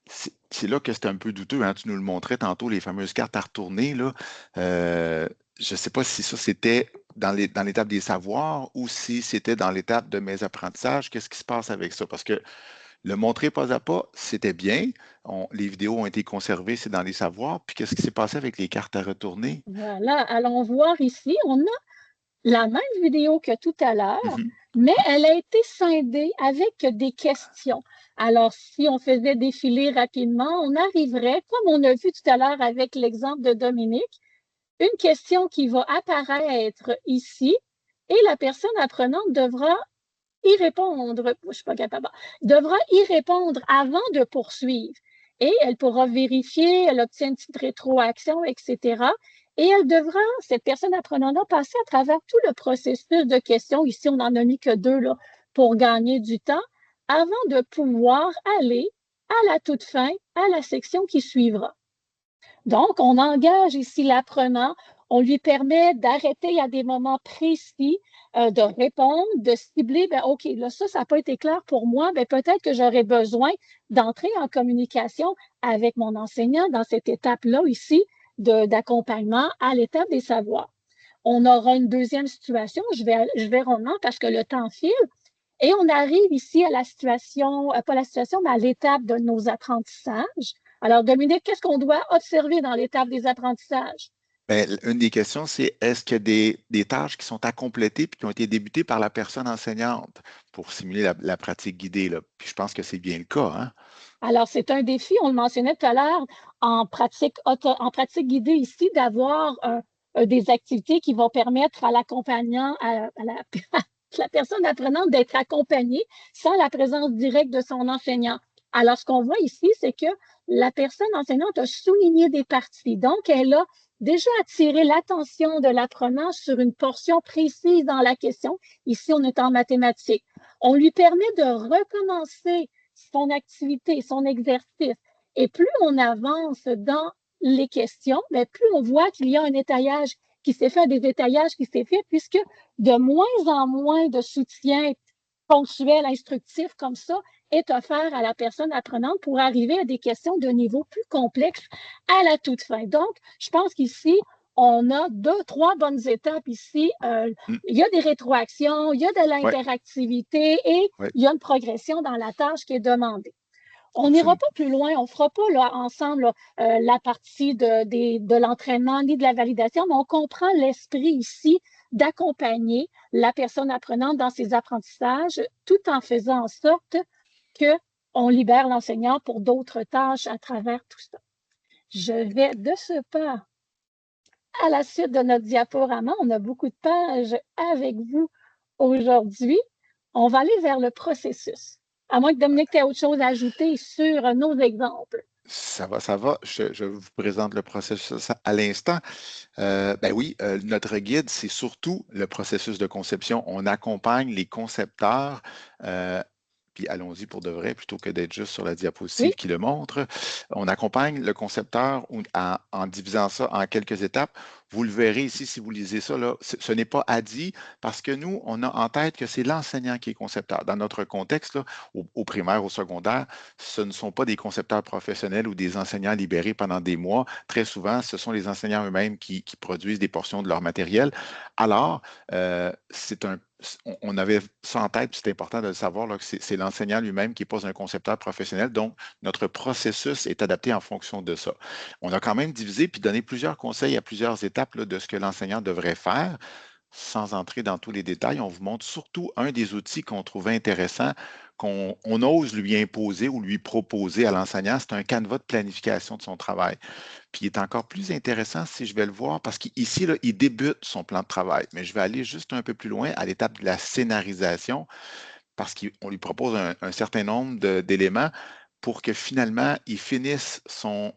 c'est là que c'est un peu douteux, hein. Tu nous le montrais tantôt, les fameuses cartes à retourner, là. Je ne sais pas si ça, c'était dans l'étape des savoirs ou si c'était dans l'étape de mes apprentissages. Qu'est-ce qui se passe avec ça? Parce que le montrer pas à pas, c'était bien. Les vidéos ont été conservées, c'est dans les savoirs. Puis qu'est-ce qui s'est passé avec les cartes à retourner? Voilà, allons voir ici. On a la même vidéo que tout à l'heure, Mhm. mais elle a été scindée avec des questions. Alors, si on faisait défiler rapidement, on arriverait, comme on a vu tout à l'heure avec l'exemple de Dominique, une question qui va apparaître ici et la personne apprenante devra y répondre. Je ne suis pas capable. Devra y répondre avant de poursuivre. Et elle pourra vérifier, elle obtient une petite rétroaction, etc. Et elle devra, cette personne apprenante-là, passer à travers tout le processus de questions. Ici, on n'en a mis que 2 là, pour gagner du temps, avant de pouvoir aller à la toute fin, à la section qui suivra. Donc, on engage ici l'apprenant, On lui permet d'arrêter à des moments précis, de répondre, de cibler, ben, OK, là, ça n'a pas été clair pour moi, ben, peut-être que j'aurais besoin d'entrer en communication avec mon enseignant dans cette étape-là ici d'accompagnement à l'étape des savoirs. On aura une deuxième situation, je vais rondement parce que le temps file, et on arrive ici à la situation, pas la situation, mais à l'étape de nos apprentissages. Alors, Dominique, qu'est-ce qu'on doit observer dans l'étape des apprentissages? Bien, une des questions, c'est est-ce qu'il y a des tâches qui sont à compléter et qui ont été débutées par la personne enseignante pour simuler la pratique guidée, là? Puis je pense que c'est bien le cas, hein? Alors, c'est un défi, on le mentionnait tout à l'heure, en pratique guidée ici, d'avoir des activités qui vont permettre à l'accompagnant, la personne apprenante d'être accompagnée sans la présence directe de son enseignant. Alors, ce qu'on voit ici, c'est que la personne enseignante a souligné des parties. Donc, elle a déjà attiré l'attention de l'apprenant sur une portion précise dans la question. Ici, on est en mathématiques. On lui permet de recommencer son activité, son exercice. Et plus on avance dans les questions, mais plus on voit qu'il y a un étayage qui s'est fait, des étayages qui s'est fait, puisque de moins en moins de soutien ponctuel, instructif comme ça est offert à la personne apprenante pour arriver à des questions de niveau plus complexe à la toute fin. Donc, je pense qu'ici, on a 2-3 bonnes étapes ici. Il y a des rétroactions, il y a de Oui, l'interactivité et oui, il y a une progression dans la tâche qui est demandée. On n'ira absolument. pas plus loin, on ne fera pas là, ensemble là, la partie de l'entraînement ni de la validation, mais on comprend l'esprit ici d'accompagner la personne apprenante dans ses apprentissages tout en faisant en sorte qu'on libère l'enseignant pour d'autres tâches à travers tout ça. Je vais de ce pas à la suite de notre diaporama. On a beaucoup de pages avec vous aujourd'hui. On va aller vers le processus. À moins que Dominique ait autre chose à ajouter sur nos exemples. Ça va, ça va. Je vous présente le processus à l'instant. Ben oui, notre guide, c'est surtout le processus de conception. On accompagne les concepteurs, puis allons-y pour de vrai, plutôt que d'être juste sur la diapositive Oui, qui le montre. On accompagne le concepteur en divisant ça en quelques étapes. Vous le verrez ici si vous lisez ça, là, ce n'est pas ADI parce que nous, on a en tête que c'est l'enseignant qui est concepteur. Dans notre contexte, là, au primaire, au secondaire, ce ne sont pas des concepteurs professionnels ou des enseignants libérés pendant des mois. Très souvent, ce sont les enseignants eux-mêmes qui produisent des portions de leur matériel. Alors, on avait ça en tête, puis c'est important de le savoir, là, que c'est l'enseignant lui-même qui n'est pas un concepteur professionnel. Donc, notre processus est adapté en fonction de ça. On a quand même divisé puis donné plusieurs conseils à plusieurs étapes là, de ce que l'enseignant devrait faire. Sans entrer dans tous les détails, on vous montre surtout un des outils qu'on trouvait intéressant, qu'on ose lui imposer ou lui proposer à l'enseignant. C'est un canevas de planification de son travail. Puis il est encore plus intéressant si je vais le voir, parce qu'ici, là, il débute son plan de travail. Mais je vais aller juste un peu plus loin à l'étape de la scénarisation, parce qu'on lui propose un certain nombre d'éléments pour que finalement, il finisse son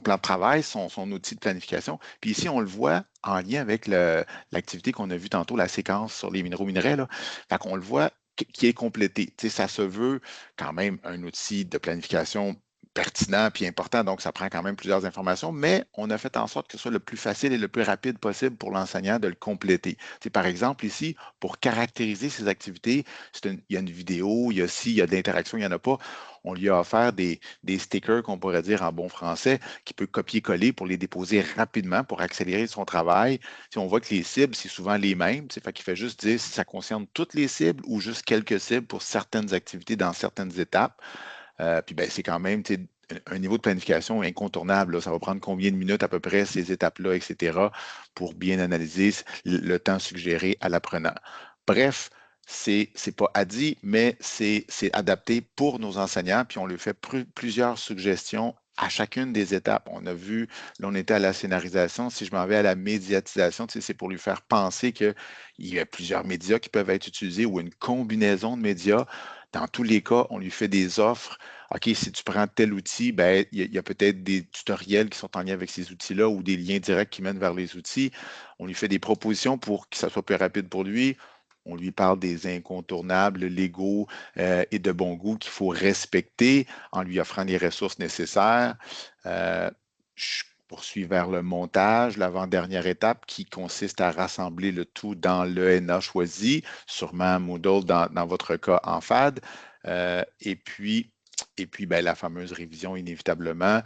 plan de travail, son outil de planification. Puis ici, on le voit en lien avec l'activité qu'on a vue tantôt, la séquence sur les minéraux-minerais. Là. Fait qu'on le voit qui est complété. Tu sais, ça se veut quand même un outil de planification pertinent puis important, donc ça prend quand même plusieurs informations, mais on a fait en sorte que ce soit le plus facile et le plus rapide possible pour l'enseignant de le compléter. C'est par exemple ici, pour caractériser ces activités, il y a une vidéo, il y a ci, il y a de l'interaction, il n'y en a pas. On lui a offert des stickers qu'on pourrait dire en bon français, qui peut copier-coller pour les déposer rapidement pour accélérer son travail. Si on voit que les cibles, c'est souvent les mêmes, fait qu'il fait juste dire si ça concerne toutes les cibles ou juste quelques cibles pour certaines activités dans certaines étapes. Puis ben, c'est quand même un niveau de planification incontournable. Là. Ça va prendre combien de minutes à peu près ces étapes-là, etc., pour bien analyser le temps suggéré à l'apprenant. Bref, c'est pas ADI, mais c'est adapté pour nos enseignants, puis on lui fait plusieurs suggestions à chacune des étapes. On a vu, là, on était à la scénarisation. Si je m'en vais à la médiatisation, c'est pour lui faire penser qu'il y a plusieurs médias qui peuvent être utilisés ou une combinaison de médias. Dans tous les cas, on lui fait des offres. OK, si tu prends tel outil, ben, il y a peut-être des tutoriels qui sont en lien avec ces outils-là ou des liens directs qui mènent vers les outils. On lui fait des propositions pour que ça soit plus rapide pour lui. On lui parle des incontournables légaux et de bon goût qu'il faut respecter en lui offrant les ressources nécessaires. poursuit vers le montage, l'avant-dernière étape qui consiste à rassembler le tout dans l'ENA choisi, sûrement Moodle dans votre cas en FAD, et puis ben, la fameuse révision inévitablement.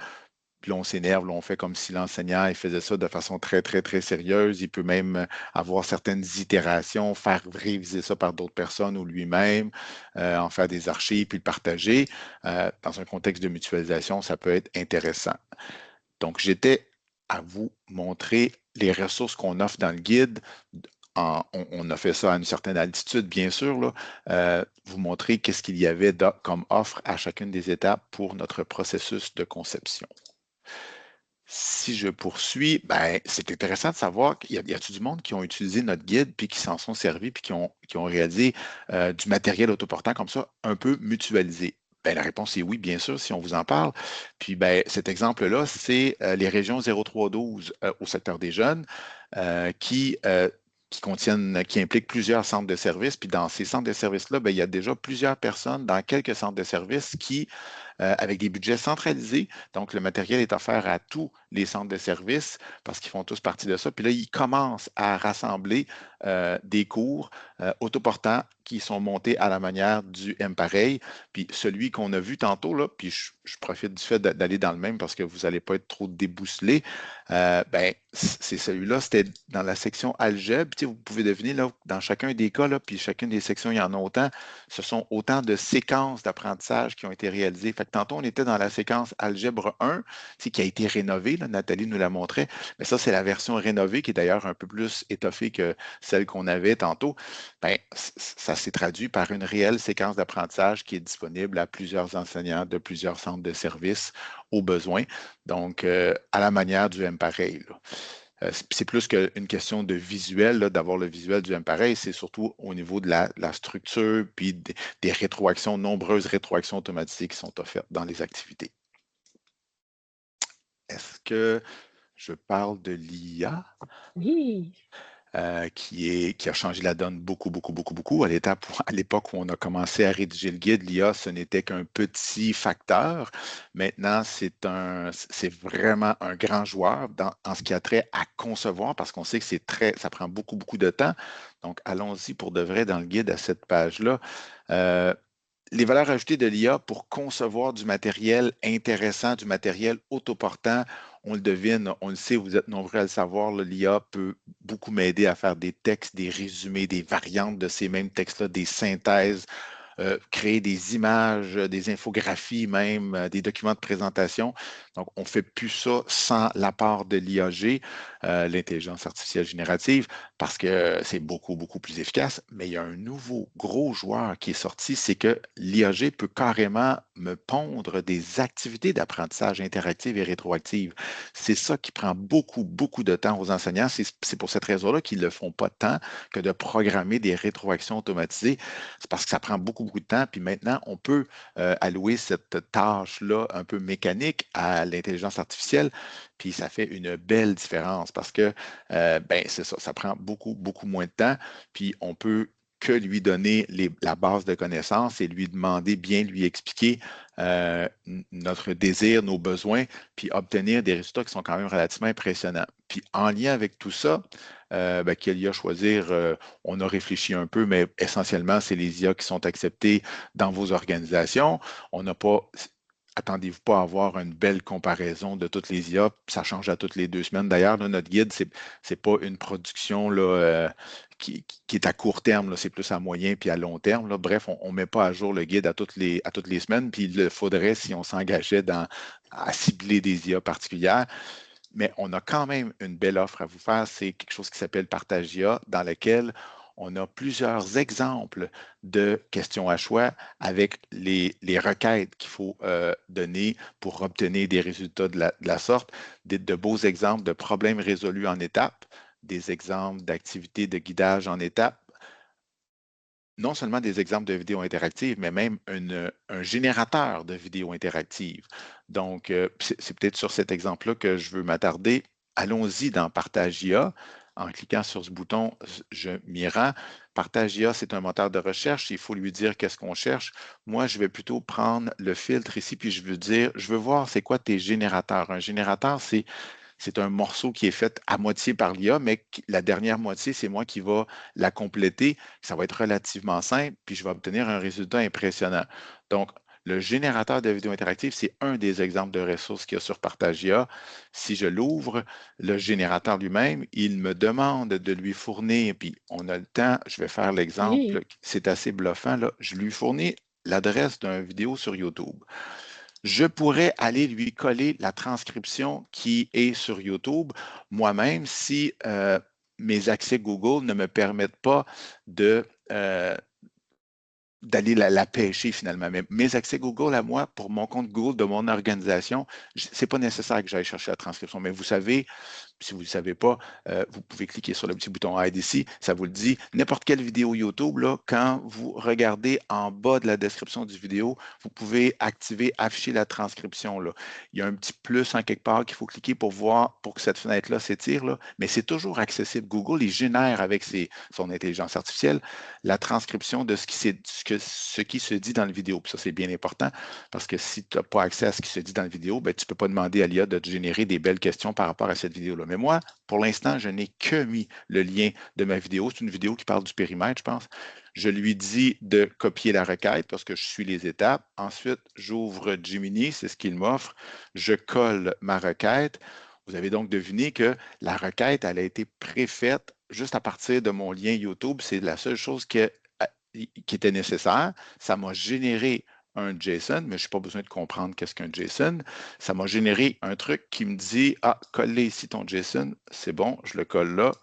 Puis là, on s'énerve, on fait comme si l'enseignant il faisait ça de façon très, très, très sérieuse. Il peut même avoir certaines itérations, faire réviser ça par d'autres personnes ou lui-même, en faire des archives, puis le partager. Dans un contexte de mutualisation, ça peut être intéressant. Donc, j'étais à vous montrer les ressources qu'on offre dans le guide. On a fait ça à une certaine altitude, bien sûr, là, vous montrer qu'est-ce qu'il y avait comme offre à chacune des étapes pour notre processus de conception. Si je poursuis, ben, c'est intéressant de savoir qu'il y a-t-il du monde qui ont utilisé notre guide puis qui s'en sont servis puis qui ont réalisé du matériel autoportant comme ça, un peu mutualisé. Ben, la réponse est oui, bien sûr, si on vous en parle. Puis ben, cet exemple-là, c'est les régions 0312 au secteur des jeunes qui impliquent plusieurs centres de services. Puis dans ces centres de services-là, ben, il y a déjà plusieurs personnes dans quelques centres de services qui avec des budgets centralisés. Donc, le matériel est offert à tous les centres de services parce qu'ils font tous partie de ça. Puis là, ils commencent à rassembler des cours autoportants qui sont montés à la manière du M-Pareil. Puis celui qu'on a vu tantôt, là, puis je profite du fait d'aller dans le même parce que vous n'allez pas être trop débousselé. Ben, c'est celui-là, c'était dans la section algèbre. Puis, vous pouvez deviner, là, dans chacun des cas, là, puis chacune des sections, il y en a autant. Ce sont autant de séquences d'apprentissage qui ont été réalisées. Fait que tantôt, on était dans la séquence algèbre 1, qui a été rénovée. Là, Nathalie nous la montrait. Mais ça, c'est la version rénovée qui est d'ailleurs un peu plus étoffée que celle qu'on avait tantôt. Ben, ça s'est traduit par une réelle séquence d'apprentissage qui est disponible à plusieurs enseignants de plusieurs centres de services au besoin. Donc, à la manière du M-Pareil. C'est plus qu'une question de visuel, d'avoir le visuel du M-Pareil, c'est surtout au niveau de la structure, puis des rétroactions, nombreuses rétroactions automatisées qui sont offertes dans les activités. Est-ce que je parle de l'IA? Oui. Qui a changé la donne beaucoup, beaucoup, beaucoup, beaucoup. À l'époque où on a commencé à rédiger le guide, l'IA, ce n'était qu'un petit facteur. Maintenant, c'est vraiment un grand joueur en ce qui a trait à concevoir, parce qu'on sait que ça prend beaucoup, beaucoup de temps. Donc, allons-y pour de vrai dans le guide à cette page-là. Les valeurs ajoutées de l'IA pour concevoir du matériel intéressant, du matériel autoportant. On le devine, on le sait, vous êtes nombreux à le savoir, l'IA peut beaucoup m'aider à faire des textes, des résumés, des variantes de ces mêmes textes-là, des synthèses, créer des images, des infographies même, des documents de présentation. Donc, on ne fait plus ça sans l'apport de l'IAG, l'intelligence artificielle générative, parce que c'est beaucoup, beaucoup plus efficace. Mais il y a un nouveau gros joueur qui est sorti, c'est que l'IAG peut carrément me pondre des activités d'apprentissage interactive et rétroactive. C'est ça qui prend beaucoup, beaucoup de temps aux enseignants. C'est pour cette raison-là qu'ils ne le font pas tant que de programmer des rétroactions automatisées. C'est parce que ça prend beaucoup, beaucoup de temps. Puis maintenant, on peut allouer cette tâche-là un peu mécanique à l'intelligence artificielle. Puis ça fait une belle différence parce que ben, c'est ça, ça prend beaucoup, beaucoup moins de temps. Puis on peut que lui donner la base de connaissances et lui demander, bien lui expliquer notre désir, nos besoins, puis obtenir des résultats qui sont quand même relativement impressionnants. Puis en lien avec tout ça, ben, quelle IA choisir, on a réfléchi un peu, mais essentiellement, c'est les IA qui sont acceptées dans vos organisations. On n'a pas. Attendez-vous pas à avoir une belle comparaison de toutes les IA. Ça change à toutes les 2 semaines. D'ailleurs, notre guide, c'est pas une production là, qui est à court terme, c'est plus à moyen puis à long terme. Là. Bref, on ne met pas à jour le guide à toutes les semaines, puis il le faudrait si on s'engageait à cibler des IA particulières. Mais on a quand même une belle offre à vous faire. C'est quelque chose qui s'appelle Partagia, dans lequel on a plusieurs exemples de questions à choix avec les requêtes qu'il faut donner pour obtenir des résultats de la sorte, de beaux exemples de problèmes résolus en étapes, des exemples d'activités de guidage en étapes, non seulement des exemples de vidéos interactives, mais même un générateur de vidéos interactives. Donc, c'est peut-être sur cet exemple-là que je veux m'attarder. Allons-y dans Partage IA. En cliquant sur ce bouton, je m'y rends. Partage IA, c'est un moteur de recherche. Il faut lui dire qu'est-ce qu'on cherche. Moi, je vais plutôt prendre le filtre ici, puis je veux dire, je veux voir c'est quoi tes générateurs. Un générateur, c'est c'est un morceau qui est fait à moitié par l'IA, mais la dernière moitié, c'est moi qui va la compléter. Ça va être relativement simple, puis je vais obtenir un résultat impressionnant. Donc, le générateur de vidéos interactives, c'est un des exemples de ressources qu'il y a sur Partagia. Si je l'ouvre, le générateur lui-même, il me demande de lui fournir, puis on a le temps, je vais faire l'exemple, c'est assez bluffant, là. Je lui fournis l'adresse d'une vidéo sur YouTube. Je pourrais aller lui coller la transcription qui est sur YouTube moi-même si mes accès Google ne me permettent pas d'aller la pêcher finalement. Mais mes accès Google à moi, pour mon compte Google de mon organisation, c'est pas nécessaire que j'aille chercher la transcription. Mais vous savez, si vous ne le savez pas, vous pouvez cliquer sur le petit bouton Aide ici, ça vous le dit. N'importe quelle vidéo YouTube, là, quand vous regardez en bas de la description du vidéo, vous pouvez activer Afficher la transcription. Là. Il y a un petit plus en quelque part qu'il faut cliquer pour voir, pour que cette fenêtre-là s'étire, là. Mais c'est toujours accessible. Google, il génère avec son intelligence artificielle la transcription de ce qui se dit dans la vidéo. Puis ça, c'est bien important parce que si tu n'as pas accès à ce qui se dit dans la vidéo, ben, tu ne peux pas demander à l'IA de te générer des belles questions par rapport à cette vidéo-là. Mais moi, pour l'instant, je n'ai que mis le lien de ma vidéo. C'est une vidéo qui parle du périmètre, je pense. Je lui dis de copier la requête parce que je suis les étapes. Ensuite, j'ouvre Gemini, c'est ce qu'il m'offre. Je colle ma requête. Vous avez donc deviné que la requête, elle a été préfaite juste à partir de mon lien YouTube. C'est la seule chose qui était nécessaire. Ça m'a généré un JSON, mais je n'ai pas besoin de comprendre qu'est-ce qu'un JSON. Ça m'a généré un truc qui me dit, ah, colle ici ton JSON, c'est bon, je le colle là.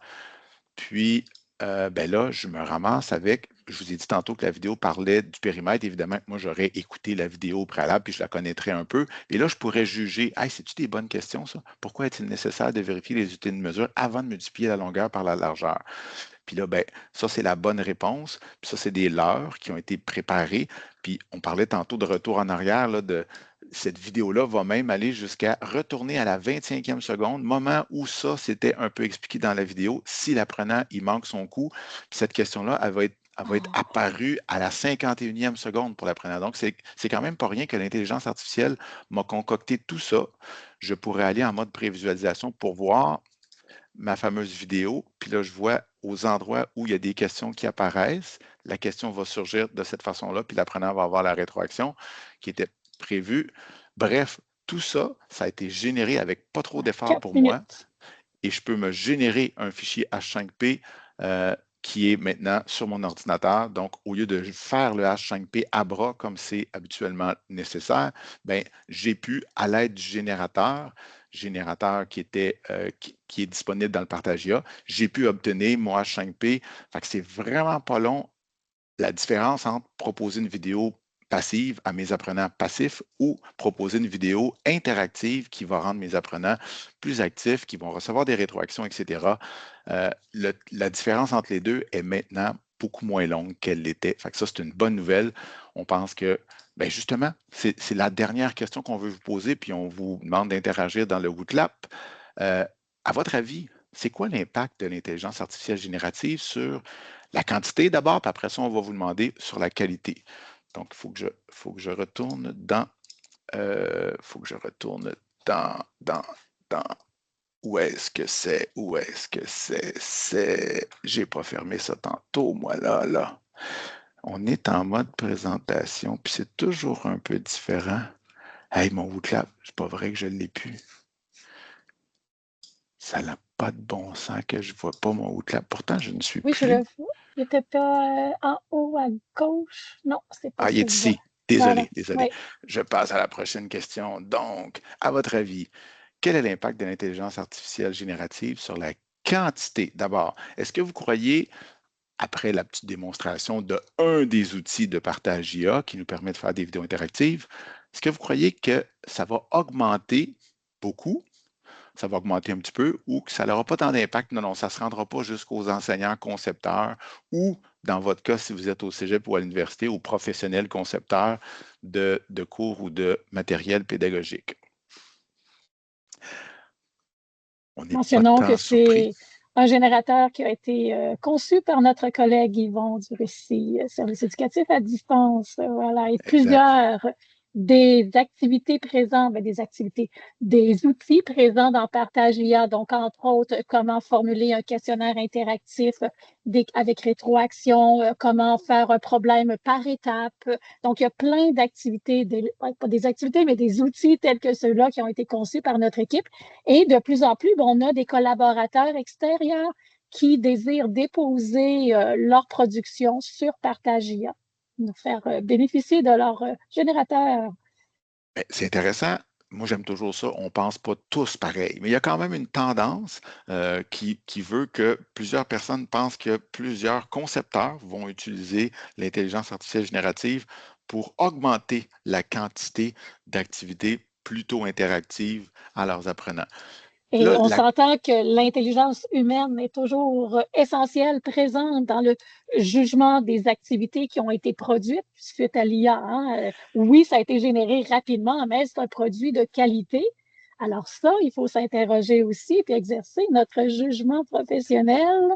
Puis, ben là, je me ramasse avec, je vous ai dit tantôt que la vidéo parlait du périmètre. Évidemment, moi, j'aurais écouté la vidéo au préalable, puis je la connaîtrais un peu. Et là, je pourrais juger, hey, c'est-tu des bonnes questions, ça? Pourquoi est-il nécessaire de vérifier les unités de mesure avant de multiplier la longueur par la largeur? Puis là, ben, ça, c'est la bonne réponse. Puis ça, c'est des leurres qui ont été préparées. Puis on parlait tantôt de retour en arrière, là, de cette vidéo-là va même aller jusqu'à retourner à la 25e seconde, moment où ça, c'était un peu expliqué dans la vidéo. Si l'apprenant, il manque son coup, puis cette question-là, elle va être apparue à la 51e seconde pour l'apprenant. Donc, c'est quand même pas rien que l'intelligence artificielle m'a concocté tout ça. Je pourrais aller en mode prévisualisation pour voir ma fameuse vidéo, puis là, je vois aux endroits où il y a des questions qui apparaissent, la question va surgir de cette façon-là, puis l'apprenant va avoir la rétroaction qui était prévue. Bref, tout ça, ça a été généré avec pas trop d'efforts pour moi, et je peux me générer un fichier H5P qui est maintenant sur mon ordinateur. Donc, au lieu de faire le H5P à bras comme c'est habituellement nécessaire, ben, j'ai pu, à l'aide du générateur qui est disponible dans le Partagia, j'ai pu obtenir mon H5P. Fait que c'est vraiment pas long la différence entre proposer une vidéo passive à mes apprenants passifs ou proposer une vidéo interactive qui va rendre mes apprenants plus actifs, qui vont recevoir des rétroactions, etc. La différence entre les deux est maintenant beaucoup moins longue qu'elle l'était. Fait que ça, c'est une bonne nouvelle. On pense que, bien justement, c'est la dernière question qu'on veut vous poser, puis on vous demande d'interagir dans le Wootlap. À votre avis, c'est quoi l'impact de l'intelligence artificielle générative sur la quantité d'abord, puis après ça, on va vous demander sur la qualité. Donc, il faut que je retourne dans où est-ce que c'est? J'ai pas fermé ça tantôt, moi, là. On est en mode présentation, puis c'est toujours un peu différent. Hey, mon Wootlap, c'est pas vrai que je l'ai plus. Ça n'a pas de bon sens que je ne vois pas mon Wootlap. Pourtant, je ne suis plus. Oui, je le vois. Il n'était pas en haut à gauche. Non, c'est pas il est ici. Désolé. Oui. Je passe à la prochaine question. Donc, à votre avis, quel est l'impact de l'intelligence artificielle générative sur la quantité? D'abord, est-ce que vous croyez, après la petite démonstration d'un des outils de partage IA qui nous permet de faire des vidéos interactives, est-ce que vous croyez que ça va augmenter beaucoup? Ça va augmenter un petit peu ou que ça n'aura pas tant d'impact. Non, ça ne se rendra pas jusqu'aux enseignants concepteurs ou, dans votre cas, si vous êtes au cégep ou à l'université, aux professionnels concepteurs de cours ou de matériel pédagogique. Mentionnons que c'est un générateur qui a été conçu par notre collègue Yvon du Récit Service éducatif à distance. Voilà, et plusieurs des activités présentes, des outils présents dans Partage IA. Donc, entre autres, comment formuler un questionnaire interactif avec rétroaction, comment faire un problème par étape. Donc, il y a plein d'activités, pas des activités, mais des outils tels que ceux-là qui ont été conçus par notre équipe. Et de plus en plus, on a des collaborateurs extérieurs qui désirent déposer leur production sur Partage IA, nous faire bénéficier de leur générateur. Ben, c'est intéressant. Moi, j'aime toujours ça. On ne pense pas tous pareil. Mais il y a quand même une tendance qui veut que plusieurs personnes pensent que plusieurs concepteurs vont utiliser l'intelligence artificielle générative pour augmenter la quantité d'activités plutôt interactives à leurs apprenants. Et Là, on s'entend que l'intelligence humaine est toujours essentielle, présente dans le jugement des activités qui ont été produites suite à l'IA. Hein. Oui, ça a été généré rapidement, mais c'est un produit de qualité. Alors ça, il faut s'interroger aussi puis exercer notre jugement professionnel.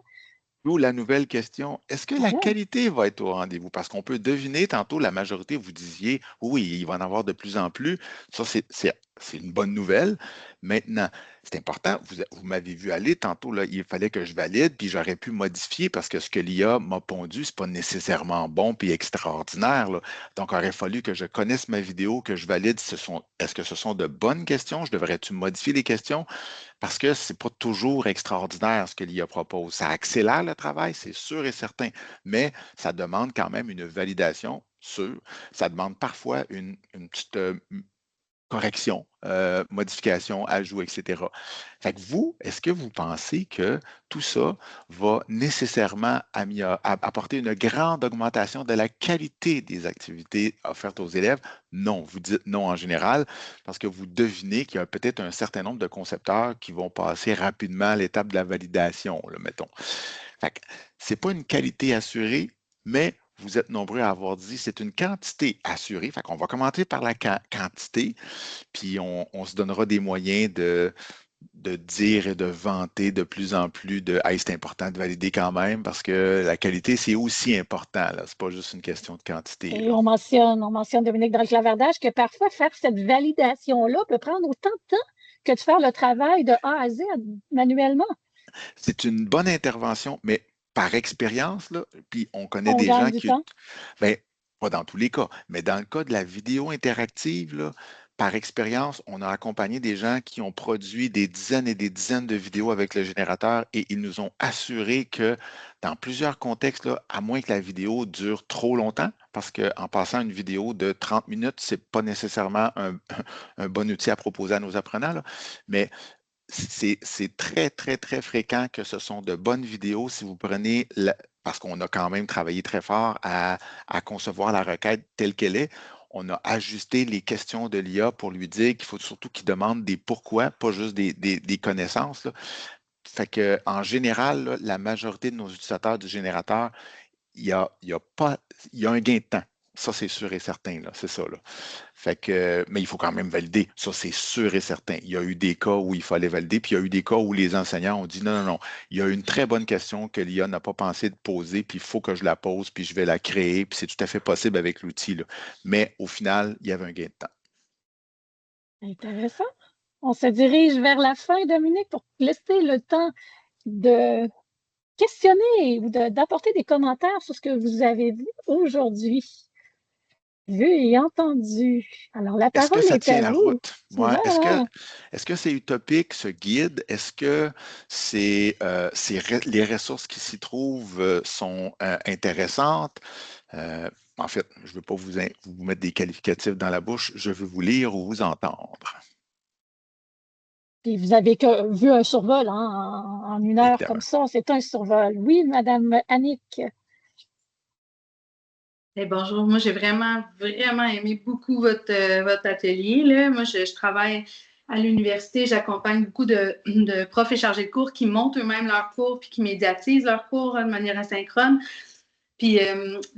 d'où la nouvelle question, est-ce que la Voilà. qualité va être au rendez-vous? Parce qu'on peut deviner, tantôt, la majorité, vous disiez, oui, il va en avoir de plus en plus. Ça, c'est une bonne nouvelle. Maintenant, c'est important, vous m'avez vu aller tantôt, là, il fallait que je valide, puis j'aurais pu modifier parce que ce que l'IA m'a pondu, ce n'est pas nécessairement bon puis extraordinaire, là. Donc, il aurait fallu que je connaisse ma vidéo, que je valide est-ce que ce sont de bonnes questions? Je devrais-tu modifier les questions? Parce que ce n'est pas toujours extraordinaire ce que l'IA propose. Ça accélère le travail, c'est sûr et certain, mais ça demande quand même une validation sûre. Ça demande parfois une petite correction, modification, ajout, etc. Fait que vous, est-ce que vous pensez que tout ça va nécessairement apporter une grande augmentation de la qualité des activités offertes aux élèves? Non, vous dites non en général, parce que vous devinez qu'il y a peut-être un certain nombre de concepteurs qui vont passer rapidement à l'étape de la validation, là, mettons. Fait que c'est pas une qualité assurée, mais vous êtes nombreux à avoir dit c'est une quantité assurée. Fait qu'on va commenter par la quantité, puis on se donnera des moyens de dire et de vanter de plus en plus de hey, c'est important de valider quand même parce que la qualité, c'est aussi important. Ce n'est pas juste une question de quantité. Et là. on mentionne, Dominique, dans le clavardage, que parfois faire cette validation-là peut prendre autant de temps que de faire le travail de A à Z manuellement. C'est une bonne intervention, mais par expérience, là, puis on connaît On des gagne gens du qui, temps. ben, pas dans tous les cas, mais dans le cas de la vidéo interactive, là, par expérience, on a accompagné des gens qui ont produit des dizaines et des dizaines de vidéos avec le générateur et ils nous ont assuré que dans plusieurs contextes, là, à moins que la vidéo dure trop longtemps, parce qu'en passant une vidéo de 30 minutes, ce n'est pas nécessairement un bon outil à proposer à nos apprenants, là, mais c'est très, très, très fréquent que ce sont de bonnes vidéos si vous prenez, parce qu'on a quand même travaillé très fort à concevoir la requête telle qu'elle est. On a ajusté les questions de l'IA pour lui dire qu'il faut surtout qu'il demande des pourquoi, pas juste des connaissances, là. Fait que, en général, là, la majorité de nos utilisateurs du générateur, il y a un gain de temps. Ça, c'est sûr et certain, là, c'est ça, là. Fait que, mais il faut quand même valider. Ça, c'est sûr et certain. Il y a eu des cas où il fallait valider, puis il y a eu des cas où les enseignants ont dit non, non, non. Il y a une très bonne question que l'IA n'a pas pensé de poser, puis il faut que je la pose, puis je vais la créer, puis c'est tout à fait possible avec l'outil, là. Mais au final, il y avait un gain de temps. Intéressant. On se dirige vers la fin, Dominique, pour laisser le temps de questionner ou d'apporter des commentaires sur ce que vous avez vu aujourd'hui. Vu et entendu. Alors, la Est-ce que parole ça est tient à la vous. route? Ouais. Voilà. Est-ce que c'est utopique, ce guide? Est-ce que les ressources qui s'y trouvent sont intéressantes? En fait, je ne veux pas vous mettre des qualificatifs dans la bouche, je veux vous lire ou vous entendre. Puis vous avez vu un survol hein, en une heure comme Évidemment. ça. C'est un survol. Oui, Madame Annick. Bonjour, moi j'ai vraiment, vraiment aimé beaucoup votre atelier, là. Moi, je travaille à l'université, j'accompagne beaucoup de profs et chargés de cours qui montent eux-mêmes leurs cours puis qui médiatisent leurs cours de manière asynchrone. Puis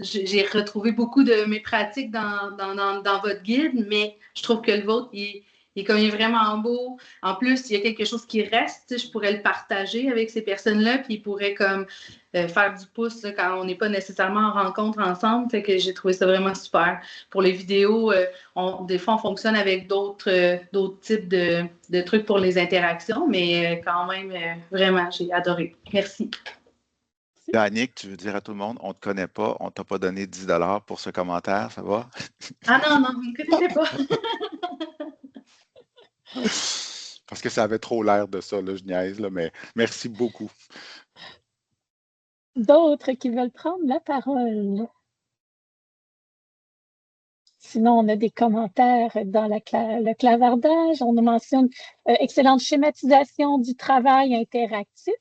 j'ai retrouvé beaucoup de mes pratiques dans votre guide, mais je trouve que le vôtre, il il est vraiment beau. En plus, il y a quelque chose qui reste. Je pourrais le partager avec ces personnes-là, puis ils pourraient comme faire du pouce là, quand on n'est pas nécessairement en rencontre ensemble. Fait que j'ai trouvé ça vraiment super. Pour les vidéos, des fois, on fonctionne avec d'autres types de trucs pour les interactions, mais quand même, vraiment, j'ai adoré. Merci. Danick, tu veux dire à tout le monde, on ne te connaît pas, on ne t'a pas donné 10 $ pour ce commentaire, ça va? Ah non, vous ne me connaissez pas. Parce que ça avait trop l'air de ça, là, je niaise, là, mais merci beaucoup. D'autres qui veulent prendre la parole? Sinon, on a des commentaires dans le clavardage. On nous mentionne excellente schématisation du travail interactif.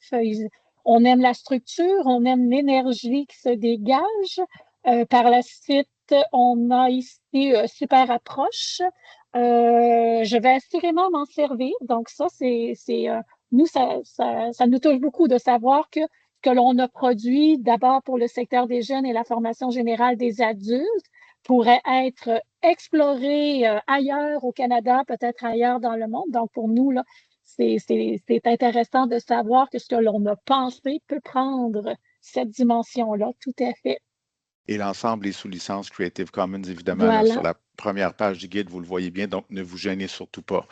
On aime la structure, on aime l'énergie qui se dégage. Par la suite, on a ici super approche. Je vais assurément m'en servir. Donc ça, nous, ça nous touche beaucoup de savoir que l'on a produit d'abord pour le secteur des jeunes et la formation générale des adultes pourrait être exploré ailleurs au Canada, peut-être ailleurs dans le monde. Donc pour nous, là, c'est intéressant de savoir que ce que l'on a pensé peut prendre cette dimension-là, tout à fait. Et l'ensemble est sous licence Creative Commons, évidemment, voilà. là, sur la première page du guide, vous le voyez bien, donc ne vous gênez surtout pas.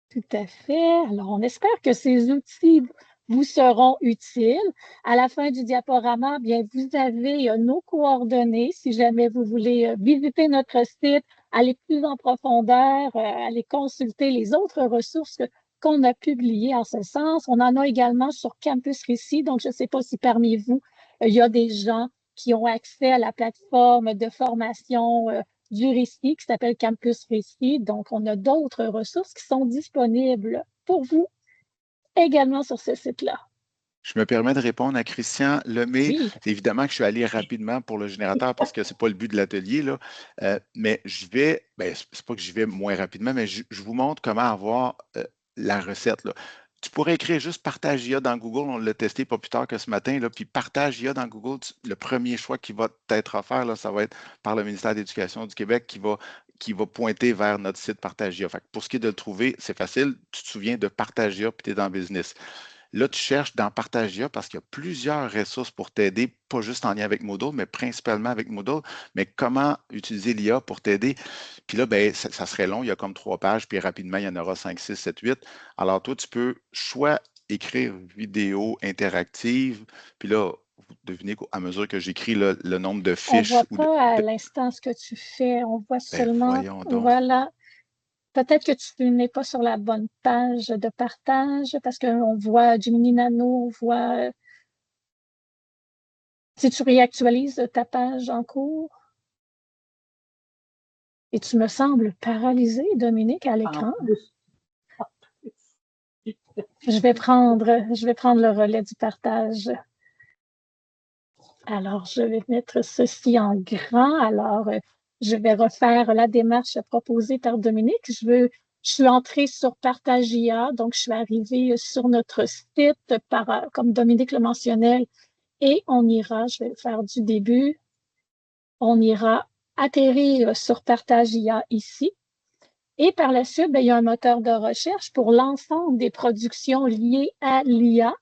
Tout à fait. Alors, on espère que ces outils vous seront utiles. À la fin du diaporama, bien, vous avez nos coordonnées si jamais vous voulez visiter notre site, aller plus en profondeur, aller consulter les autres ressources qu'on a publiées en ce sens. On en a également sur Campus Récit, donc je ne sais pas si parmi vous, il y a des gens qui ont accès à la plateforme de formation du récit qui s'appelle Campus Récit. Donc, on a d'autres ressources qui sont disponibles pour vous également sur ce site-là. Je me permets de répondre à Christian Lemay. Oui. Évidemment que je suis allé rapidement pour le générateur parce que ce n'est pas le but de l'atelier, là. Mais je vais, c'est pas que j'y vais moins rapidement, mais je vous montre comment avoir la recette, là. Tu pourrais écrire juste Partage IA dans Google, on l'a testé pas plus tard que ce matin, là, puis Partage IA dans Google, le premier choix qui va t'être offert, là, ça va être par le ministère de l'Éducation du Québec qui va pointer vers notre site Partage IA. Fait que pour ce qui est de le trouver, c'est facile. Tu te souviens de Partage IA, puis tu es dans Business. Là, tu cherches dans Partage IA parce qu'il y a plusieurs ressources pour t'aider, pas juste en lien avec Moodle, mais principalement avec Moodle. Mais comment utiliser l'IA pour t'aider? Puis là, ça serait long, il y a comme 3 pages, puis rapidement, il y en aura 5, 6, 7, 8. Alors, toi, tu peux soit écrire vidéo interactive, puis là, vous devinez qu'à mesure que j'écris le nombre de fiches. On ne voit pas à l'instant ce que tu fais, on voit seulement. Voyons donc. Voilà. Peut-être que tu n'es pas sur la bonne page de partage parce qu'on voit Gemini Nano, on voit. Si tu réactualises ta page en cours. Et tu me sembles paralysé, Dominique, à l'écran. Je vais prendre le relais du partage. Alors, je vais mettre ceci en grand. Alors, je vais refaire la démarche proposée par Dominique. Je suis entrée sur Partage IA, donc je suis arrivée sur notre site, comme Dominique le mentionnait, et on ira, je vais faire du début, on ira atterrir sur Partage IA ici. Et par la suite, il y a un moteur de recherche pour l'ensemble des productions liées à l'IA.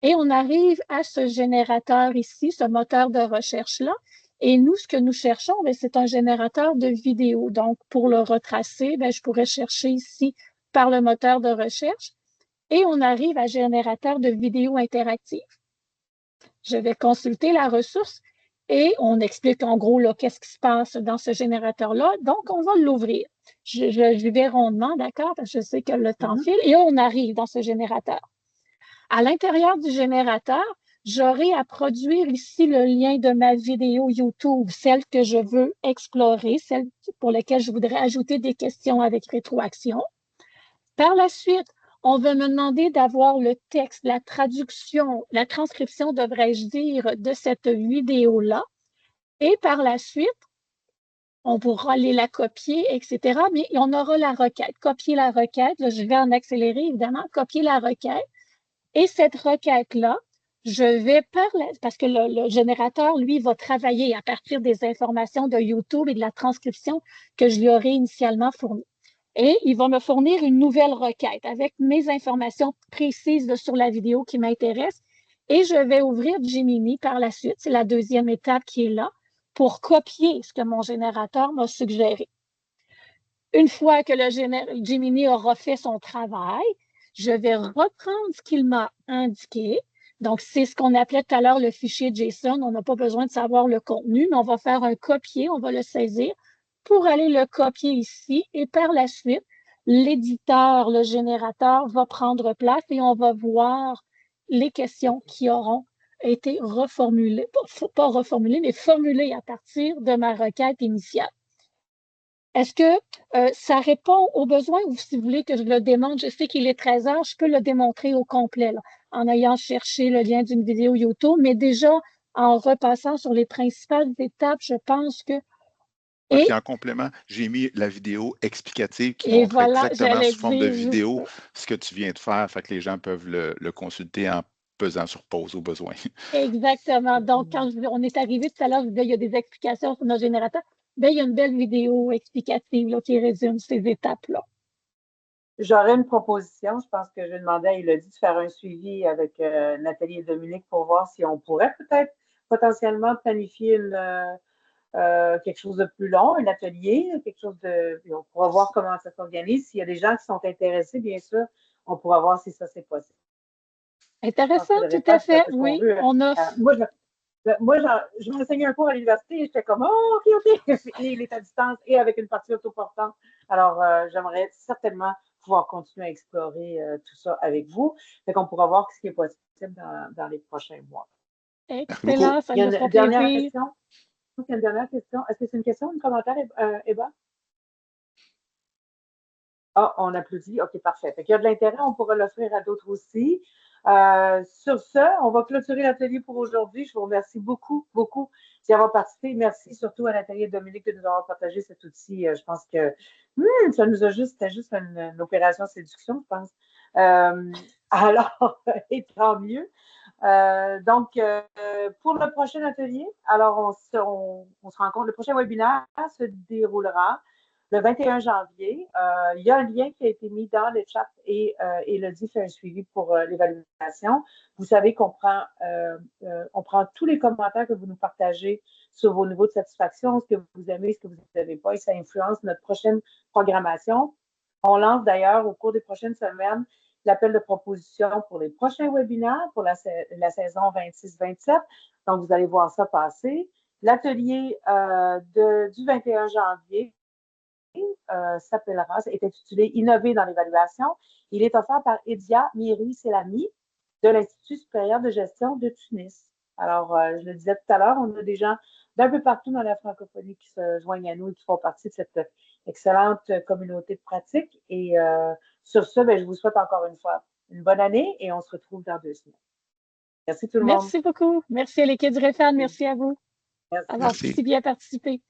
Et on arrive à ce générateur ici, ce moteur de recherche-là. Et nous, ce que nous cherchons, c'est un générateur de vidéo. Donc, pour le retracer, je pourrais chercher ici par le moteur de recherche. Et on arrive à générateur de vidéo interactive. Je vais consulter la ressource et on explique en gros qu'est-ce qui se passe dans ce générateur-là. Donc, on va l'ouvrir. Je vais rondement, d'accord, parce que je sais que le temps file. Et on arrive dans ce générateur. À l'intérieur du générateur, j'aurai à produire ici le lien de ma vidéo YouTube, celle que je veux explorer, celle pour laquelle je voudrais ajouter des questions avec rétroaction. Par la suite, on va me demander d'avoir le texte, la traduction, la transcription, devrais-je dire, de cette vidéo-là. Et par la suite, on pourra aller la copier, etc. Mais on aura la requête. Copier la requête, là, je vais en accélérer, évidemment, copier la requête. Et cette requête-là, je vais parce que le générateur, lui, va travailler à partir des informations de YouTube et de la transcription que je lui aurai initialement fournies. Et il va me fournir une nouvelle requête avec mes informations précises sur la vidéo qui m'intéresse. Et je vais ouvrir Gemini par la suite. C'est la deuxième étape qui est là pour copier ce que mon générateur m'a suggéré. Une fois que Gemini aura fait son travail, je vais reprendre ce qu'il m'a indiqué. Donc, c'est ce qu'on appelait tout à l'heure le fichier JSON. On n'a pas besoin de savoir le contenu, mais on va faire un copier, on va le saisir pour aller le copier ici. Et par la suite, l'éditeur, le générateur va prendre place et on va voir les questions qui auront été reformulées, pas reformulées, mais formulées à partir de ma requête initiale. Est-ce que ça répond aux besoins ou si vous voulez que je le démontre, je sais qu'il est 13 heures, je peux le démontrer au complet là, en ayant cherché le lien d'une vidéo YouTube, mais déjà en repassant sur les principales étapes, je pense que... Et puis en complément, j'ai mis la vidéo explicative qui montre voilà, exactement sous forme de vidéo ce que tu viens de faire, fait que les gens peuvent le consulter en pesant sur pause au besoin. Exactement. Donc, quand on est arrivé tout à l'heure, il y a des explications sur notre générateur. Bien, il y a une belle vidéo explicative là, qui résume ces étapes-là. J'aurais une proposition. Je pense que je vais demander à Élodie de faire un suivi avec Nathalie et Dominique pour voir si on pourrait peut-être potentiellement planifier quelque chose de plus long, un atelier, quelque chose de... On pourra voir comment ça s'organise. S'il y a des gens qui sont intéressés, bien sûr, on pourra voir si ça, c'est possible. Intéressant, tout à fait. Oui, on a... Moi, je m'enseignais un cours à l'université et j'étais comme, oh, OK, OK. Et il est à distance et avec une partie autoportante. Alors, j'aimerais certainement pouvoir continuer à explorer tout ça avec vous. Fait qu'on pourra voir ce qui est possible dans les prochains mois. Excellent, ça nous fera dernière plaisir. question. Il y a une dernière question. Est-ce que c'est une question ou un commentaire, Eva? Ah, on applaudit. OK, parfait. Fait qu'il y a de l'intérêt, on pourra l'offrir à d'autres aussi. Sur ce, on va clôturer l'atelier pour aujourd'hui. Je vous remercie beaucoup, beaucoup d'y avoir participé. Merci surtout à Nathalie et Dominique de nous avoir partagé cet outil. Je pense que ça nous a c'était juste une opération séduction, je pense. Alors, et tant mieux. Donc, pour le prochain atelier, alors on se rencontre. Le prochain webinaire se déroulera le 21 janvier. Il y a un lien qui a été mis dans le chat et Élodie fait un suivi pour l'évaluation. Vous savez qu'on prend, on prend tous les commentaires que vous nous partagez sur vos niveaux de satisfaction, ce que vous aimez, ce que vous n'aimez pas, et ça influence notre prochaine programmation. On lance d'ailleurs au cours des prochaines semaines l'appel de proposition pour les prochains webinaires pour la saison 26-27. Donc, vous allez voir ça passer. L'atelier du 21 janvier est intitulé « Innover dans l'évaluation ». Il est offert par Edia Miri-Selami de l'Institut supérieur de gestion de Tunis. Alors, je le disais tout à l'heure, on a des gens d'un peu partout dans la francophonie qui se joignent à nous et qui font partie de cette excellente communauté de pratique. Et sur ce, je vous souhaite encore une fois une bonne année et on se retrouve dans 2 semaines. Merci tout le monde. Merci beaucoup. Merci à l'équipe du REFAD. Merci à vous. Merci. Avoir si bien participé.